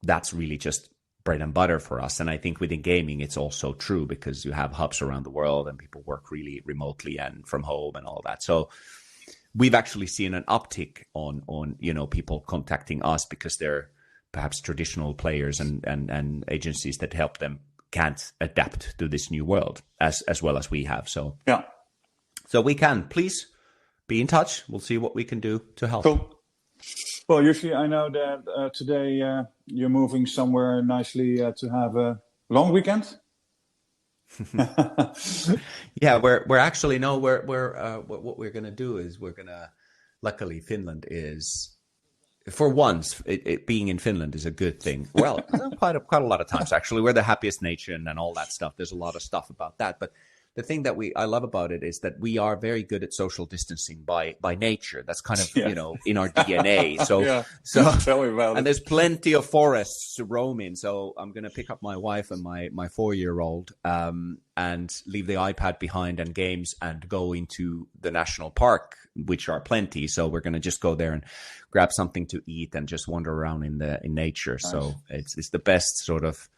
that's really just bread and butter for us. And I think within gaming, it's also true, because you have hubs around the world and people work really remotely and from home and all that. So we've actually seen an uptick on people contacting us, because they're perhaps traditional players and agencies that help them can't adapt to this new world as well as we have. So we can. Please be in touch. We'll see what we can do to help. Cool. Well, usually I know that today you're moving somewhere nicely to have a long weekend. Yeah, we're actually what we're gonna do is luckily Finland is. For once, it being in Finland is a good thing. Well, quite a lot of times, actually. We're the happiest nation and all that stuff. There's a lot of stuff about that. But the thing that I love about it is that we are very good at social distancing by nature. That's kind of, in our DNA. So Tell me about it. And there's plenty of forests to roam in. So I'm going to pick up my wife and my 4-year-old and leave the iPad behind and games and go into the national park, which are plenty. So we're going to just go there and grab something to eat and just wander around in nature. Nice. So it's the best sort of,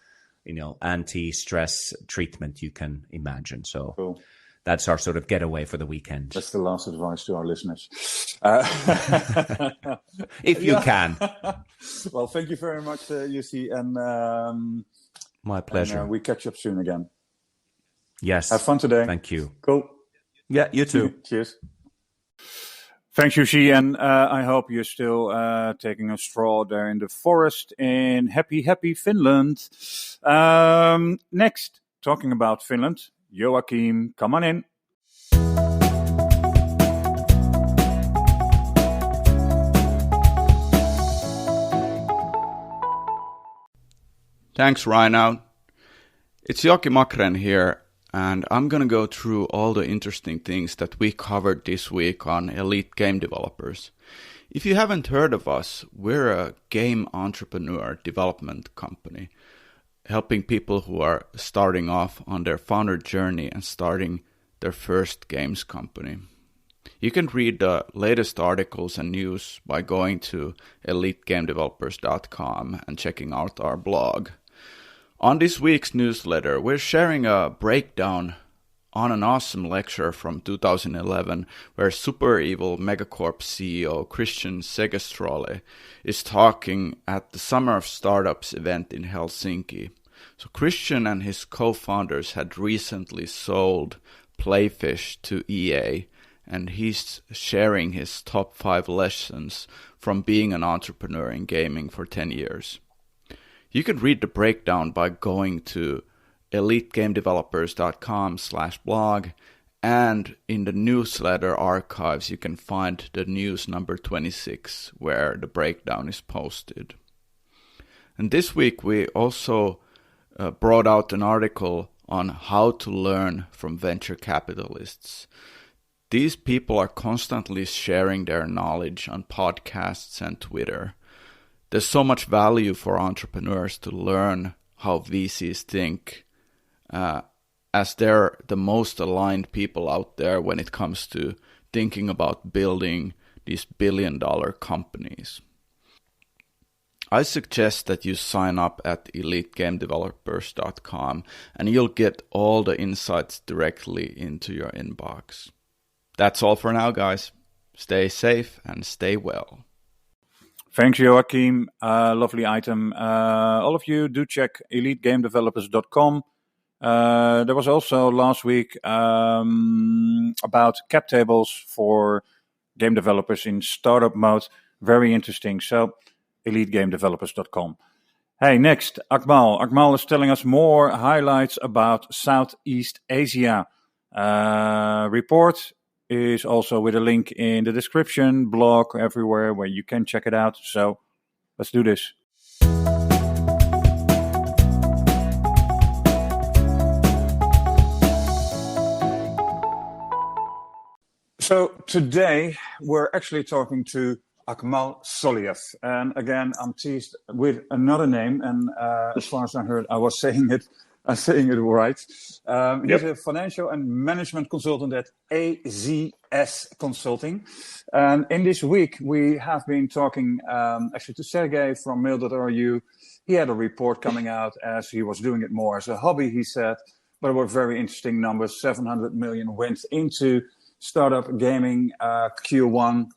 anti-stress treatment you can imagine. So cool. That's our sort of getaway for the weekend. That's the last advice to our listeners. If you can. Well, thank you very much, Jussi. And my pleasure. And, we catch up soon again. Yes. Have fun today. Thank you. Cool. Yeah, you too. Cheers. Thanks, Jussi, and I hope you're still taking a stroll there in the forest in happy Finland. Next, talking about Finland, Joakim, come on in. Thanks, Rhino. It's Joakim Achren here. And I'm going to go through all the interesting things that we covered this week on Elite Game Developers. If you haven't heard of us, we're a game entrepreneur development company, helping people who are starting off on their founder journey and starting their first games company. You can read the latest articles and news by going to elitegamedevelopers.com and checking out our blog. On this week's newsletter, we're sharing a breakdown on an awesome lecture from 2011 where Super Evil Megacorp CEO Christian Segestrole is talking at the Summer of Startups event in Helsinki. So Christian and his co-founders had recently sold Playfish to EA, and he's sharing his top 5 lessons from being an entrepreneur in gaming for 10 years. You can read the breakdown by going to elitegamedevelopers.com/blog, and in the newsletter archives you can find the news number 26 where the breakdown is posted. And this week we also brought out an article on how to learn from venture capitalists. These people are constantly sharing their knowledge on podcasts and Twitter. There's so much value for entrepreneurs to learn how VCs think, as they're the most aligned people out there when it comes to thinking about building these billion-dollar companies. I suggest that you sign up at elitegamedevelopers.com and you'll get all the insights directly into your inbox. That's all for now, guys. Stay safe and stay well. Thanks, Joakim. Lovely item. All of you do check elitegamedevelopers.com. There was also last week about cap tables for game developers in startup mode. Very interesting. So, elitegamedevelopers.com. Hey, next, Akmal. Akmal is telling us more highlights about Southeast Asia. Report is also with a link in the description, blog, everywhere where you can check it out. So let's do this. So today we're actually talking to Akmal Soliev. And again, I'm teased with another name. And as far as I heard, I'm saying it right. He's a financial and management consultant at AZS Consulting. And in this week, we have been talking actually to Sergey from mail.ru. He had a report coming out as he was doing it more as a hobby, he said. But it were very interesting numbers. 700 million went into startup gaming Q1.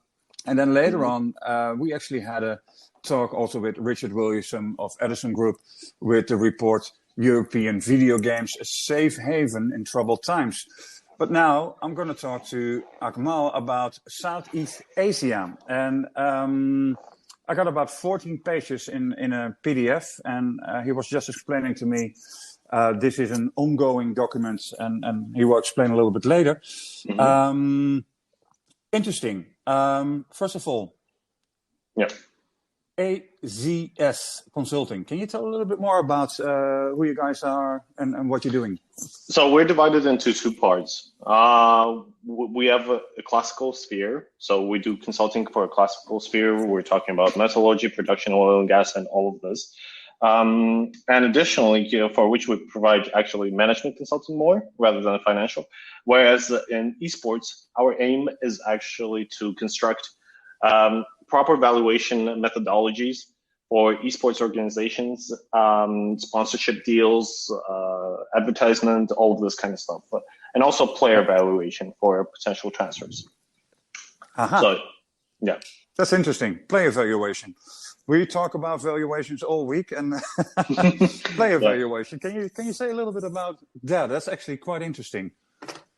And then later on, we actually had a talk also with Richard Williamson of Edison Group with the report European Video Games, a Safe Haven in Troubled Times. But now I'm going to talk to Akmal about Southeast Asia. And I got about 14 pages in a PDF, and he was just explaining to me this is an ongoing document, and he will explain a little bit later. Interesting. First of all, AZS Consulting. Can you tell a little bit more about who you guys are and what you're doing? So we're divided into two parts. We have a classical sphere. So we do consulting for a classical sphere. We're talking about metallurgy, production, oil and gas, and all of this. And additionally, for which we provide actually management consulting more rather than financial. Whereas in esports, our aim is actually to construct proper valuation methodologies for esports organizations, sponsorship deals, advertisement, all of this kind of stuff, and also player valuation for potential transfers. So, yeah. That's interesting. Player valuation. We talk about valuations all week, and player valuation. Can you say a little bit about that? That's actually quite interesting.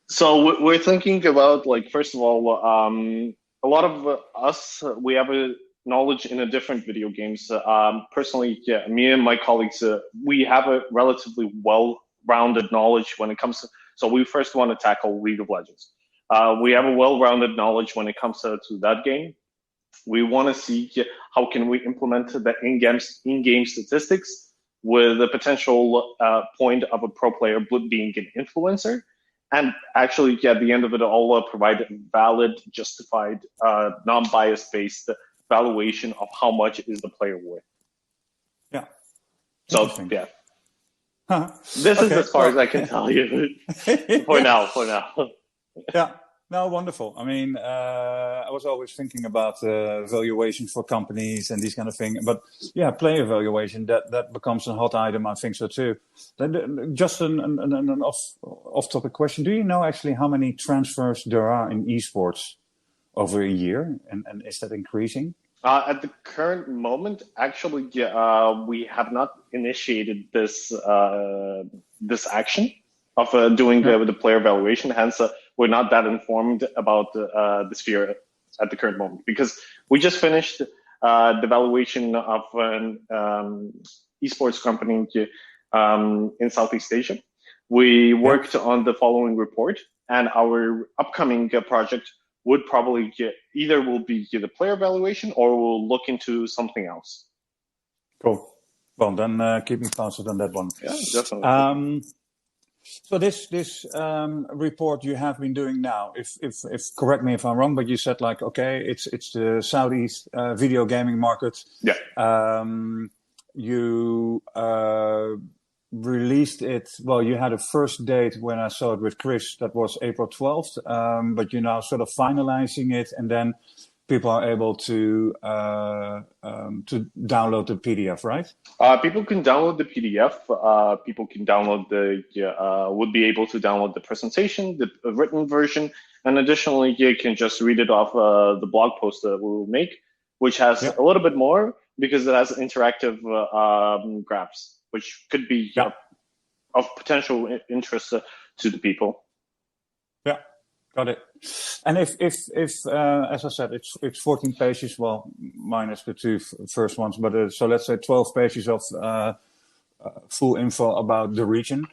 So we're thinking about, like, first of all, a lot of us, we have a knowledge in a different video games. Personally, me and my colleagues, we have a relatively well-rounded knowledge when it comes to, so we first want to tackle League of Legends. We have a well-rounded knowledge when it comes to that game. We want to see how can we implement the in-game statistics with the potential point of a pro player being an influencer, and actually, at the end of it all, provide a valid, justified, non-bias based valuation of how much is the player worth. Yeah. So, yeah. This is as far as I can tell you for now. Yeah. No, wonderful. I mean, I was always thinking about valuation for companies and these kind of things. But yeah, player valuation, that becomes a hot item. I think so too. Just an off-topic question. Do you know actually how many transfers there are in esports over a year? And is that increasing? At the current moment, actually, we have not initiated this action of doing the player valuation. Hence, we're not that informed about the sphere at the current moment, because we just finished the valuation of an esports company in Southeast Asia. We worked on the following report, and our upcoming project would probably either will be the player valuation or we'll look into something else. Cool. Well, then keep me posted on that one. Yeah, definitely. So this report you have been doing now, if correct me if I'm wrong, but you said like, okay, it's the Southeast video gaming market. Yeah. You released it. Well, you had a first date when I saw it with Chris. That was April 12th. But you're now sort of finalizing it, and then people are able to download the PDF, right? People can download the PDF. People can download would be able to download the presentation, the written version, and additionally, you can just read it off the blog post that we will make, which has a little bit more because it has interactive graphs, which could be of potential interest to the people. Yeah. Got it. And if as I said, it's 14 pages, well, minus the two first ones, but so let's say 12 pages of full info about the region.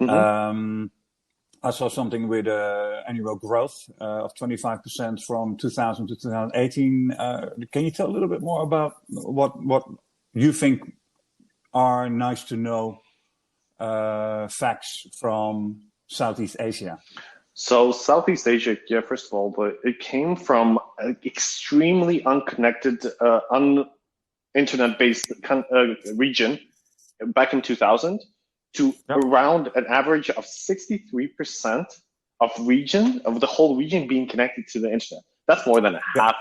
Mm-hmm. I saw something with annual growth of 25% from 2000 to 2018. Can you tell a little bit more about what you think are nice to know facts from Southeast Asia? So Southeast Asia, yeah, first of all, but it came from an extremely unconnected, internet-based region back in 2000 to around an average of 63% of the whole region being connected to the internet. That's more than a half.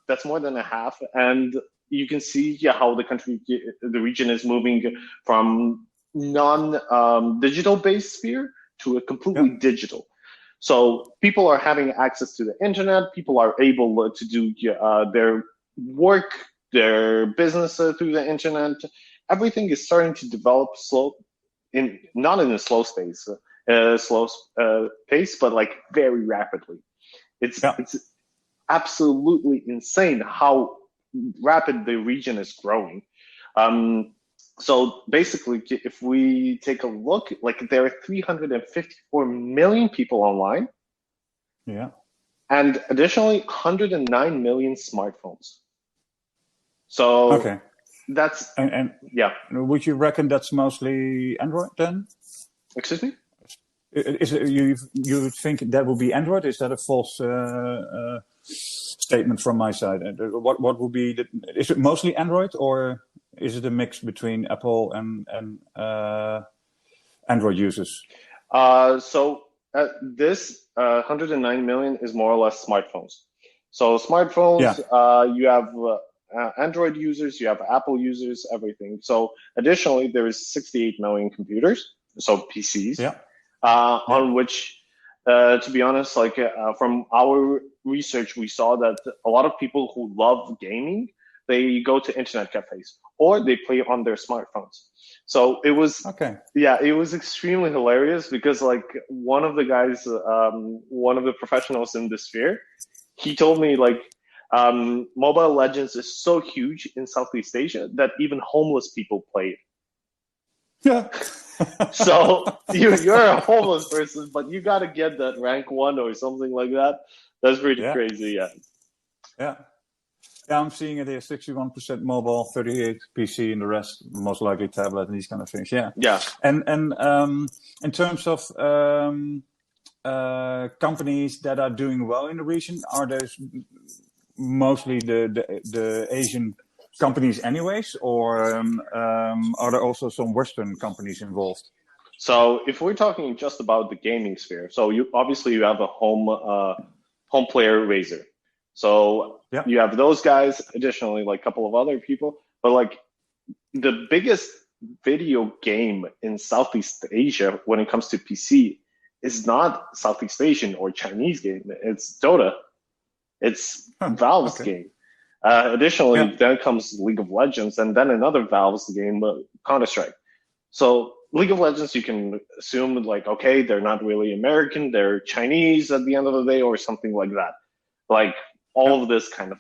That's more than a half. And you can see how the region is moving from non-digital based sphere to a completely digital. So people are having access to the internet. People are able to do their work, their business through the internet. Everything is starting to develop not in a slow pace, but like very rapidly. It's absolutely insane how rapid the region is growing. So basically, if we take a look, like there are 354 million people online. Yeah. And additionally, 109 million smartphones. So that's and yeah. Would you reckon that's mostly Android then? Excuse me? Is it, you think that will be Android? Is that a false statement from my side? What would be is it mostly Android, or is it a mix between Apple and Android users? This 109 million is more or less smartphones. So smartphones, you have Android users, you have Apple users, everything. So additionally, there is 68 million computers, so PCs, on which, to be honest, from our research, we saw that a lot of people who love gaming, they go to internet cafes or they play on their smartphones. So it was, it was extremely hilarious because like one of the guys, one of the professionals in the sphere, he told me like, Mobile Legends is so huge in Southeast Asia that even homeless people play it. Yeah. So you're a homeless person, but you got to get that rank 1 or something like that. That's pretty crazy, Yeah, I'm seeing it here: 61% mobile, 38 PC, and the rest most likely tablet and these kind of things. Yeah. And in terms of companies that are doing well in the region, are those mostly the Asian companies anyways, or are there also some Western companies involved? So if we're talking just about the gaming sphere, so you have a home player Razer. So you have those guys, additionally like a couple of other people, but like the biggest video game in Southeast Asia when it comes to PC is not Southeast Asian or Chinese game, it's Dota. It's Valve's game. Additionally, then comes League of Legends, and then another Valve's game, Counter-Strike. So League of Legends, you can assume like, okay, they're not really American, they're Chinese at the end of the day, or something like that. Like all of this kind of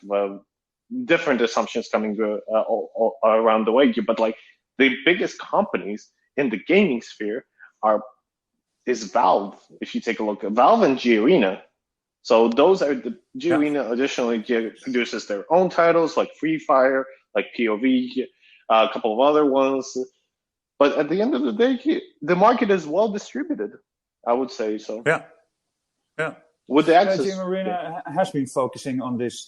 different assumptions coming all around the way. But like the biggest companies in the gaming sphere is Valve. If you take a look at Valve and G-Arena. So those are the G-Arena additionally produces their own titles like Free Fire, like POV, a couple of other ones. But at the end of the day, the market is well distributed, I would say so. Yeah. With the access, G-Arena has been focusing on this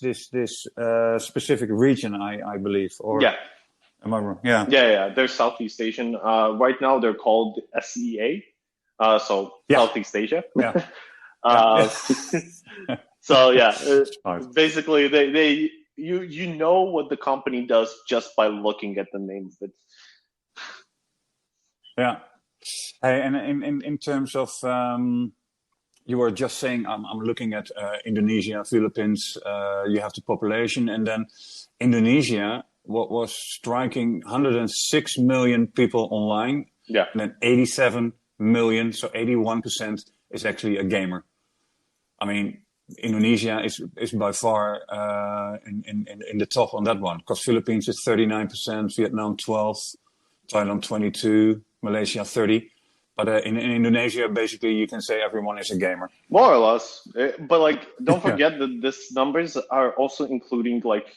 specific region, I believe. Or am I wrong? Yeah. They're Southeast Asian. Right now, they're called SEA. Southeast Asia. So basically they you know what the company does just by looking at the name of it. Hey, and in terms of you were just saying I'm looking at Indonesia, Philippines, you have the population, and then Indonesia, what was striking, 106 million people online, and then 87 million, so 81% is actually a gamer. I mean, Indonesia is by far in the top on that one, because Philippines is 39%, Vietnam 12%, Thailand 22%, Malaysia 30%. But in Indonesia, basically, you can say everyone is a gamer. More or less. But like, don't forget that this numbers are also including like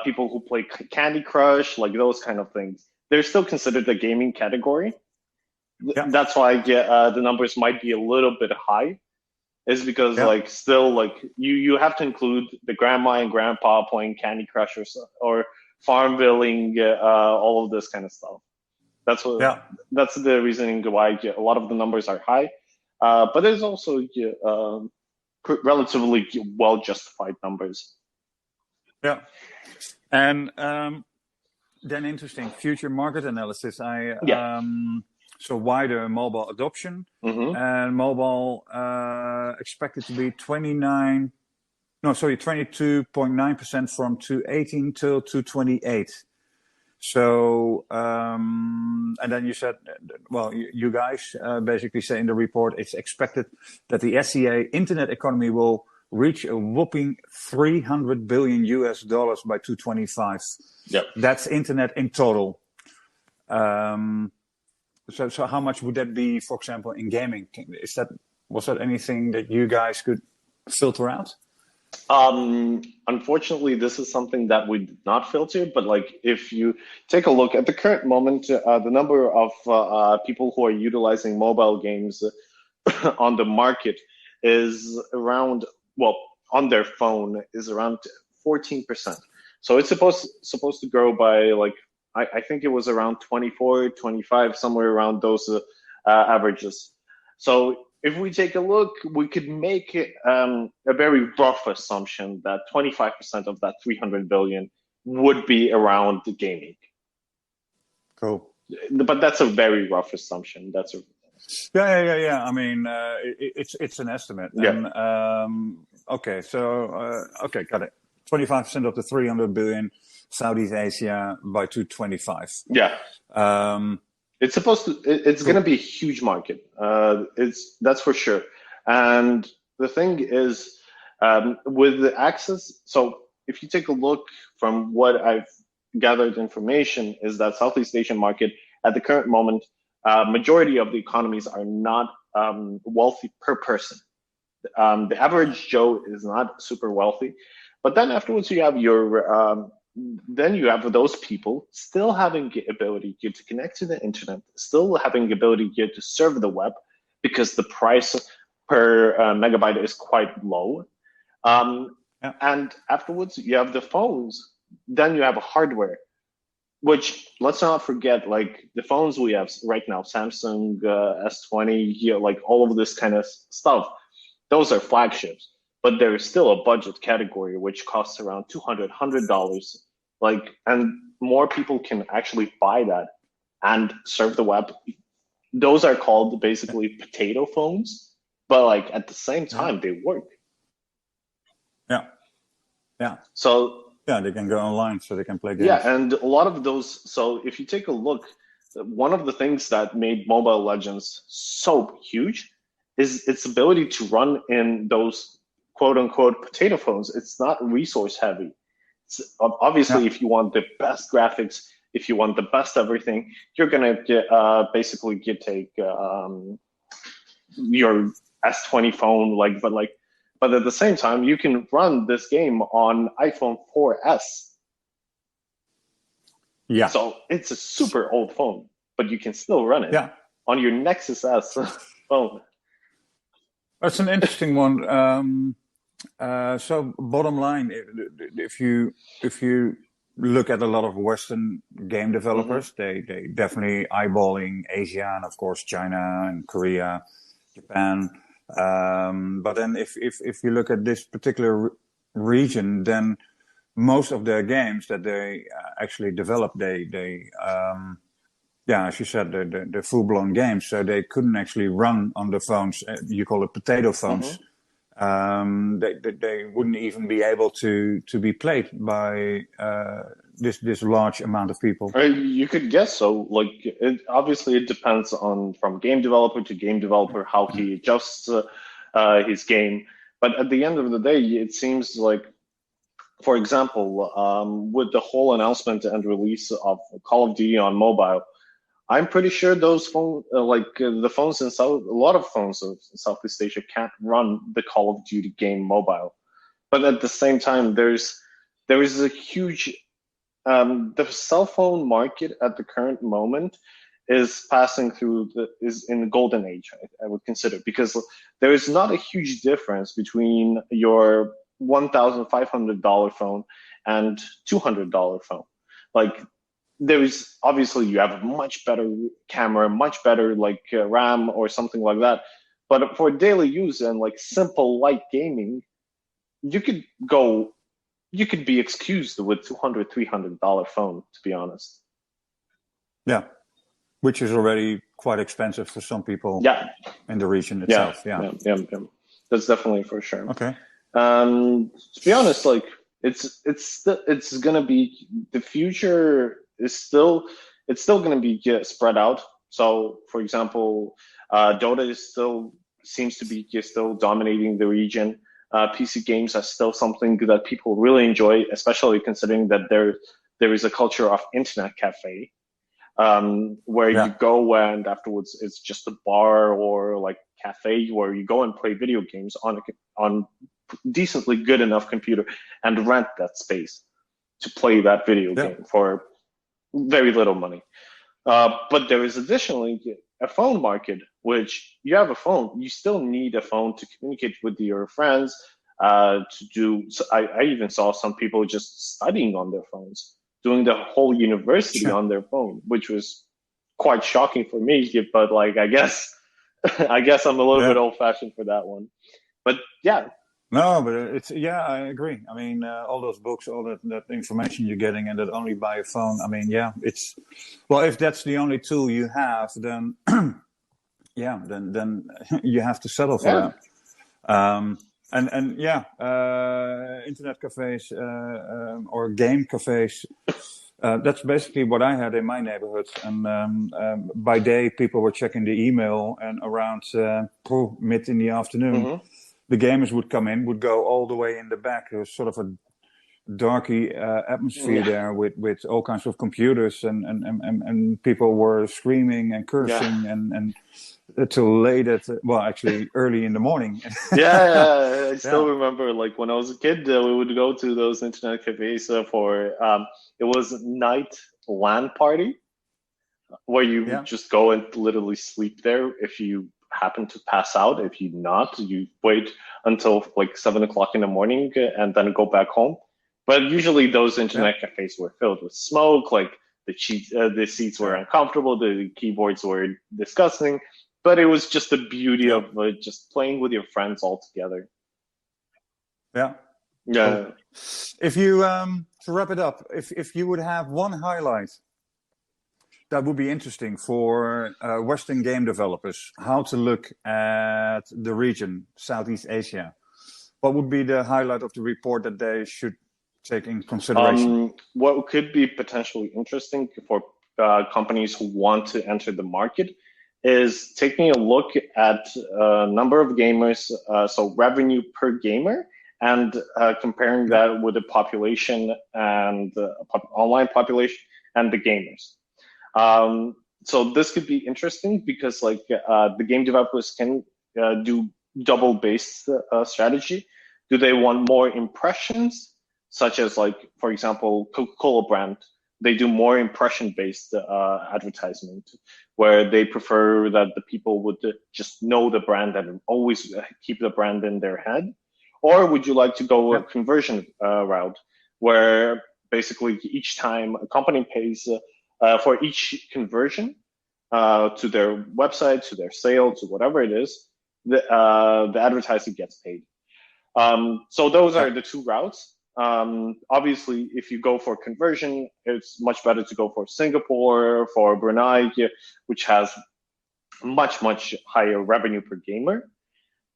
people who play Candy Crush, like those kind of things. They're still considered a gaming category. That's why the numbers might be a little bit high. Is because like still like you have to include the grandma and grandpa playing Candy Crush or farmvilling, all of this kind of stuff. That's what. That's the reasoning why a lot of the numbers are high, but there's also relatively well justified numbers. Yeah, and then interesting future market analysis. So wider mobile adoption, and mobile expected to be 22.9% from 2018 till 2028. So, and then you said, well, you guys basically say in the report, it's expected that the SCA internet economy will reach a whopping $300 billion by 2025. Yep. That's internet in total. So how much would that be, for example, in gaming? Was that anything that you guys could filter out? Unfortunately, this is something that we did not filter, but like if you take a look at the current moment, the number of people who are utilizing mobile games on the market is around, on their phone is around 14%. So it's supposed to grow by like, I think it was around 24, 25, somewhere around those averages. So if we take a look, we could make a very rough assumption that 25% of that 300 billion would be around the gaming. Cool. But that's a very rough assumption. Yeah. I mean, it's an estimate. Yeah. And, okay, got it. 25% of the 300 billion Southeast Asia by 2025. Yeah. It's going to be a huge market. That's for sure. And the thing is, with the access, so if you take a look from what I've gathered information is that Southeast Asian market at the current moment, majority of the economies are not wealthy per person. The average Joe is not super wealthy. But then afterwards you have those people still having the ability to connect to the internet, still having the ability to serve the web because the price per megabyte is quite low. And afterwards you have the phones, then you have hardware, which let's not forget, like the phones we have right now, Samsung S20, like all of this kind of stuff, those are flagships. But there is still a budget category which costs around $100. Like, and more people can actually buy that and serve the web. Those are called basically potato phones, but like at the same time they work. Yeah. So they can go online, so they can play games. Yeah, and a lot of those. So if you take a look, one of the things that made Mobile Legends so huge is its ability to run in those quote-unquote potato phones. It's not resource heavy. Obviously, if you want the best graphics, if you want the best everything, you're gonna take your S20 phone, but at the same time, you can run this game on iPhone 4S. Yeah. So it's a super old phone, but you can still run it on your Nexus S phone. That's an interesting one. So bottom line, if you look at a lot of Western game developers, they definitely eyeballing Asia and of course China and Korea, Japan. But then if you look at this particular region, then most of their games that they actually develop, as you said, the full-blown games, so they couldn't actually run on the phones. You call it potato phones. They wouldn't even be able to be played by this large amount of people. You could guess so. Like, it depends on from game developer to game developer how he adjusts his game. But at the end of the day, it seems like, for example, with the whole announcement and release of Call of Duty on mobile, I'm pretty sure those the phones in a lot of phones in Southeast Asia can't run the Call of Duty game mobile. But at the same time, there is a huge the cell phone market at the current moment is in the golden age. I would consider, because there is not a huge difference between your $1,500 phone and $200 phone. Like, there is obviously, you have a much better camera, much better RAM or something like that. But for daily use and simple light gaming, you could be excused with $200, $300 phone, to be honest. Yeah, which is already quite expensive for some people. Yeah. In the region itself. Yeah. That's definitely for sure. Okay. To be honest, it's gonna be, the future is still gonna be spread out. So, for example, Dota seems to be still dominating the region. PC games are still something that people really enjoy, especially considering that there is a culture of internet cafe, where you go and afterwards it's just a bar or cafe where you go and play video games on decently good enough computer and rent that space to play that video game for very little money. But there is additionally a phone market, which you have a phone, you still need a phone to communicate with your friends, I even saw some people just studying on their phones, doing the whole university on their phone, which was quite shocking for me, but I guess I'm a little bit old fashioned for that one. But yeah. No, but I agree. I mean, all those books, all that information you're getting, and that only by a phone. I mean, if that's the only tool you have, then then you have to settle for that. Internet cafes or game cafes. That's basically what I had in my neighborhood. And by day, people were checking the email, and around mid in the afternoon, the gamers would come in, would go all the way in the back. There was sort of a darky atmosphere there with all kinds of computers, and people were screaming and cursing and till late early in the morning. I still remember when I was a kid, we would go to those internet cafes for it was night LAN party, where you would just go and literally sleep there if you happen to pass out. If you not, you wait until 7 o'clock in the morning and then go back home. But usually those internet cafes were filled with smoke, the seats were uncomfortable, the keyboards were disgusting, but it was just the beauty of just playing with your friends all together. Yeah. Cool. If you to wrap it up, if you would have one highlight that would be interesting for Western game developers, how to look at the region, Southeast Asia, what would be the highlight of the report that they should take in consideration? What could be potentially interesting for companies who want to enter the market is taking a look at number of gamers, so revenue per gamer, and comparing that with the population and online population and the gamers. So this could be interesting because the game developers can do double-based strategy. Do they want more impressions, such as for example, Coca-Cola brand? They do more impression-based advertisement, where they prefer that the people would just know the brand and always keep the brand in their head. Or would you like to go a conversion route, where basically each time a company pays for each conversion to their website, to their sale, to whatever it is, the advertiser gets paid. So those are the two routes. Obviously, if you go for conversion, it's much better to go for Singapore, for Brunei, which has much, much higher revenue per gamer.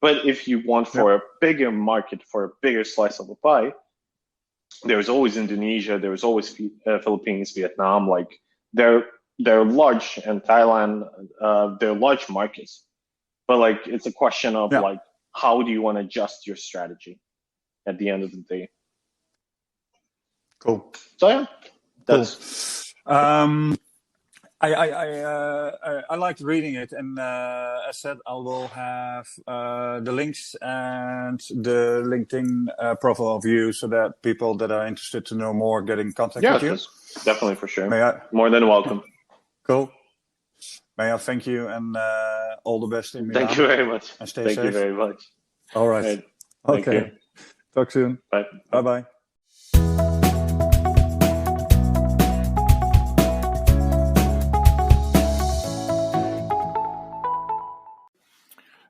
But if you want for a bigger market, for a bigger slice of the pie, there's always Indonesia, there's always Philippines, Vietnam. They're large, and Thailand, they're large markets. But it's a question of how do you want to adjust your strategy at the end of the day. Cool. So that's cool. I liked reading it, and as said, I will have the links and the LinkedIn profile of you, so that people that are interested to know more get in contact with you. Yes, definitely, for sure. May I? More than welcome. Cool. May I thank you, and all the best in Milan. Thank you very much. And stay safe. Thank you very much. All right. Okay. Talk soon. Bye. Bye-bye.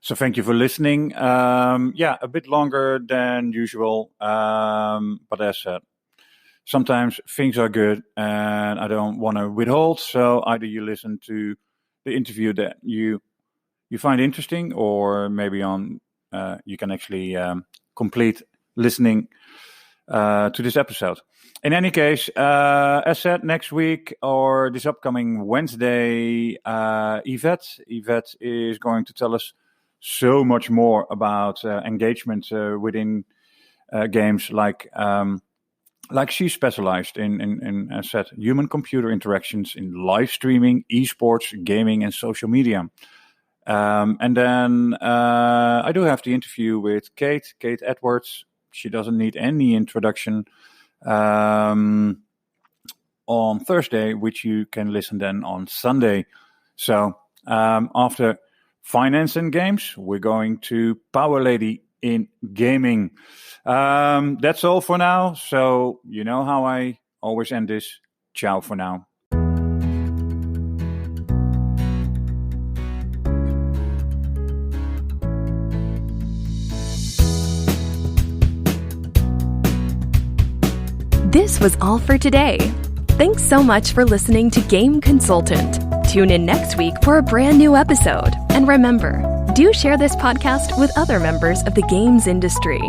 So thank you for listening. A bit longer than usual, but as said, sometimes things are good and I don't want to withhold. So either you listen to the interview that you find interesting, or maybe you can actually complete listening to this episode. In any case, as said, next week or this upcoming Wednesday, Yvette is going to tell us so much more about engagement within games, like she specialized in, as said, human-computer interactions in live streaming, esports, gaming, and social media. And then I do have the interview with Kate Edwards. She doesn't need any introduction on Thursday, which you can listen then on Sunday. So after finance and games, we're going to Power Lady in gaming. That's all for now. So you know how I always end this. Ciao for now. This was all for today. Thanks so much for listening to Game Consultant. Tune in next week for a brand new episode. And remember, do share this podcast with other members of the games industry.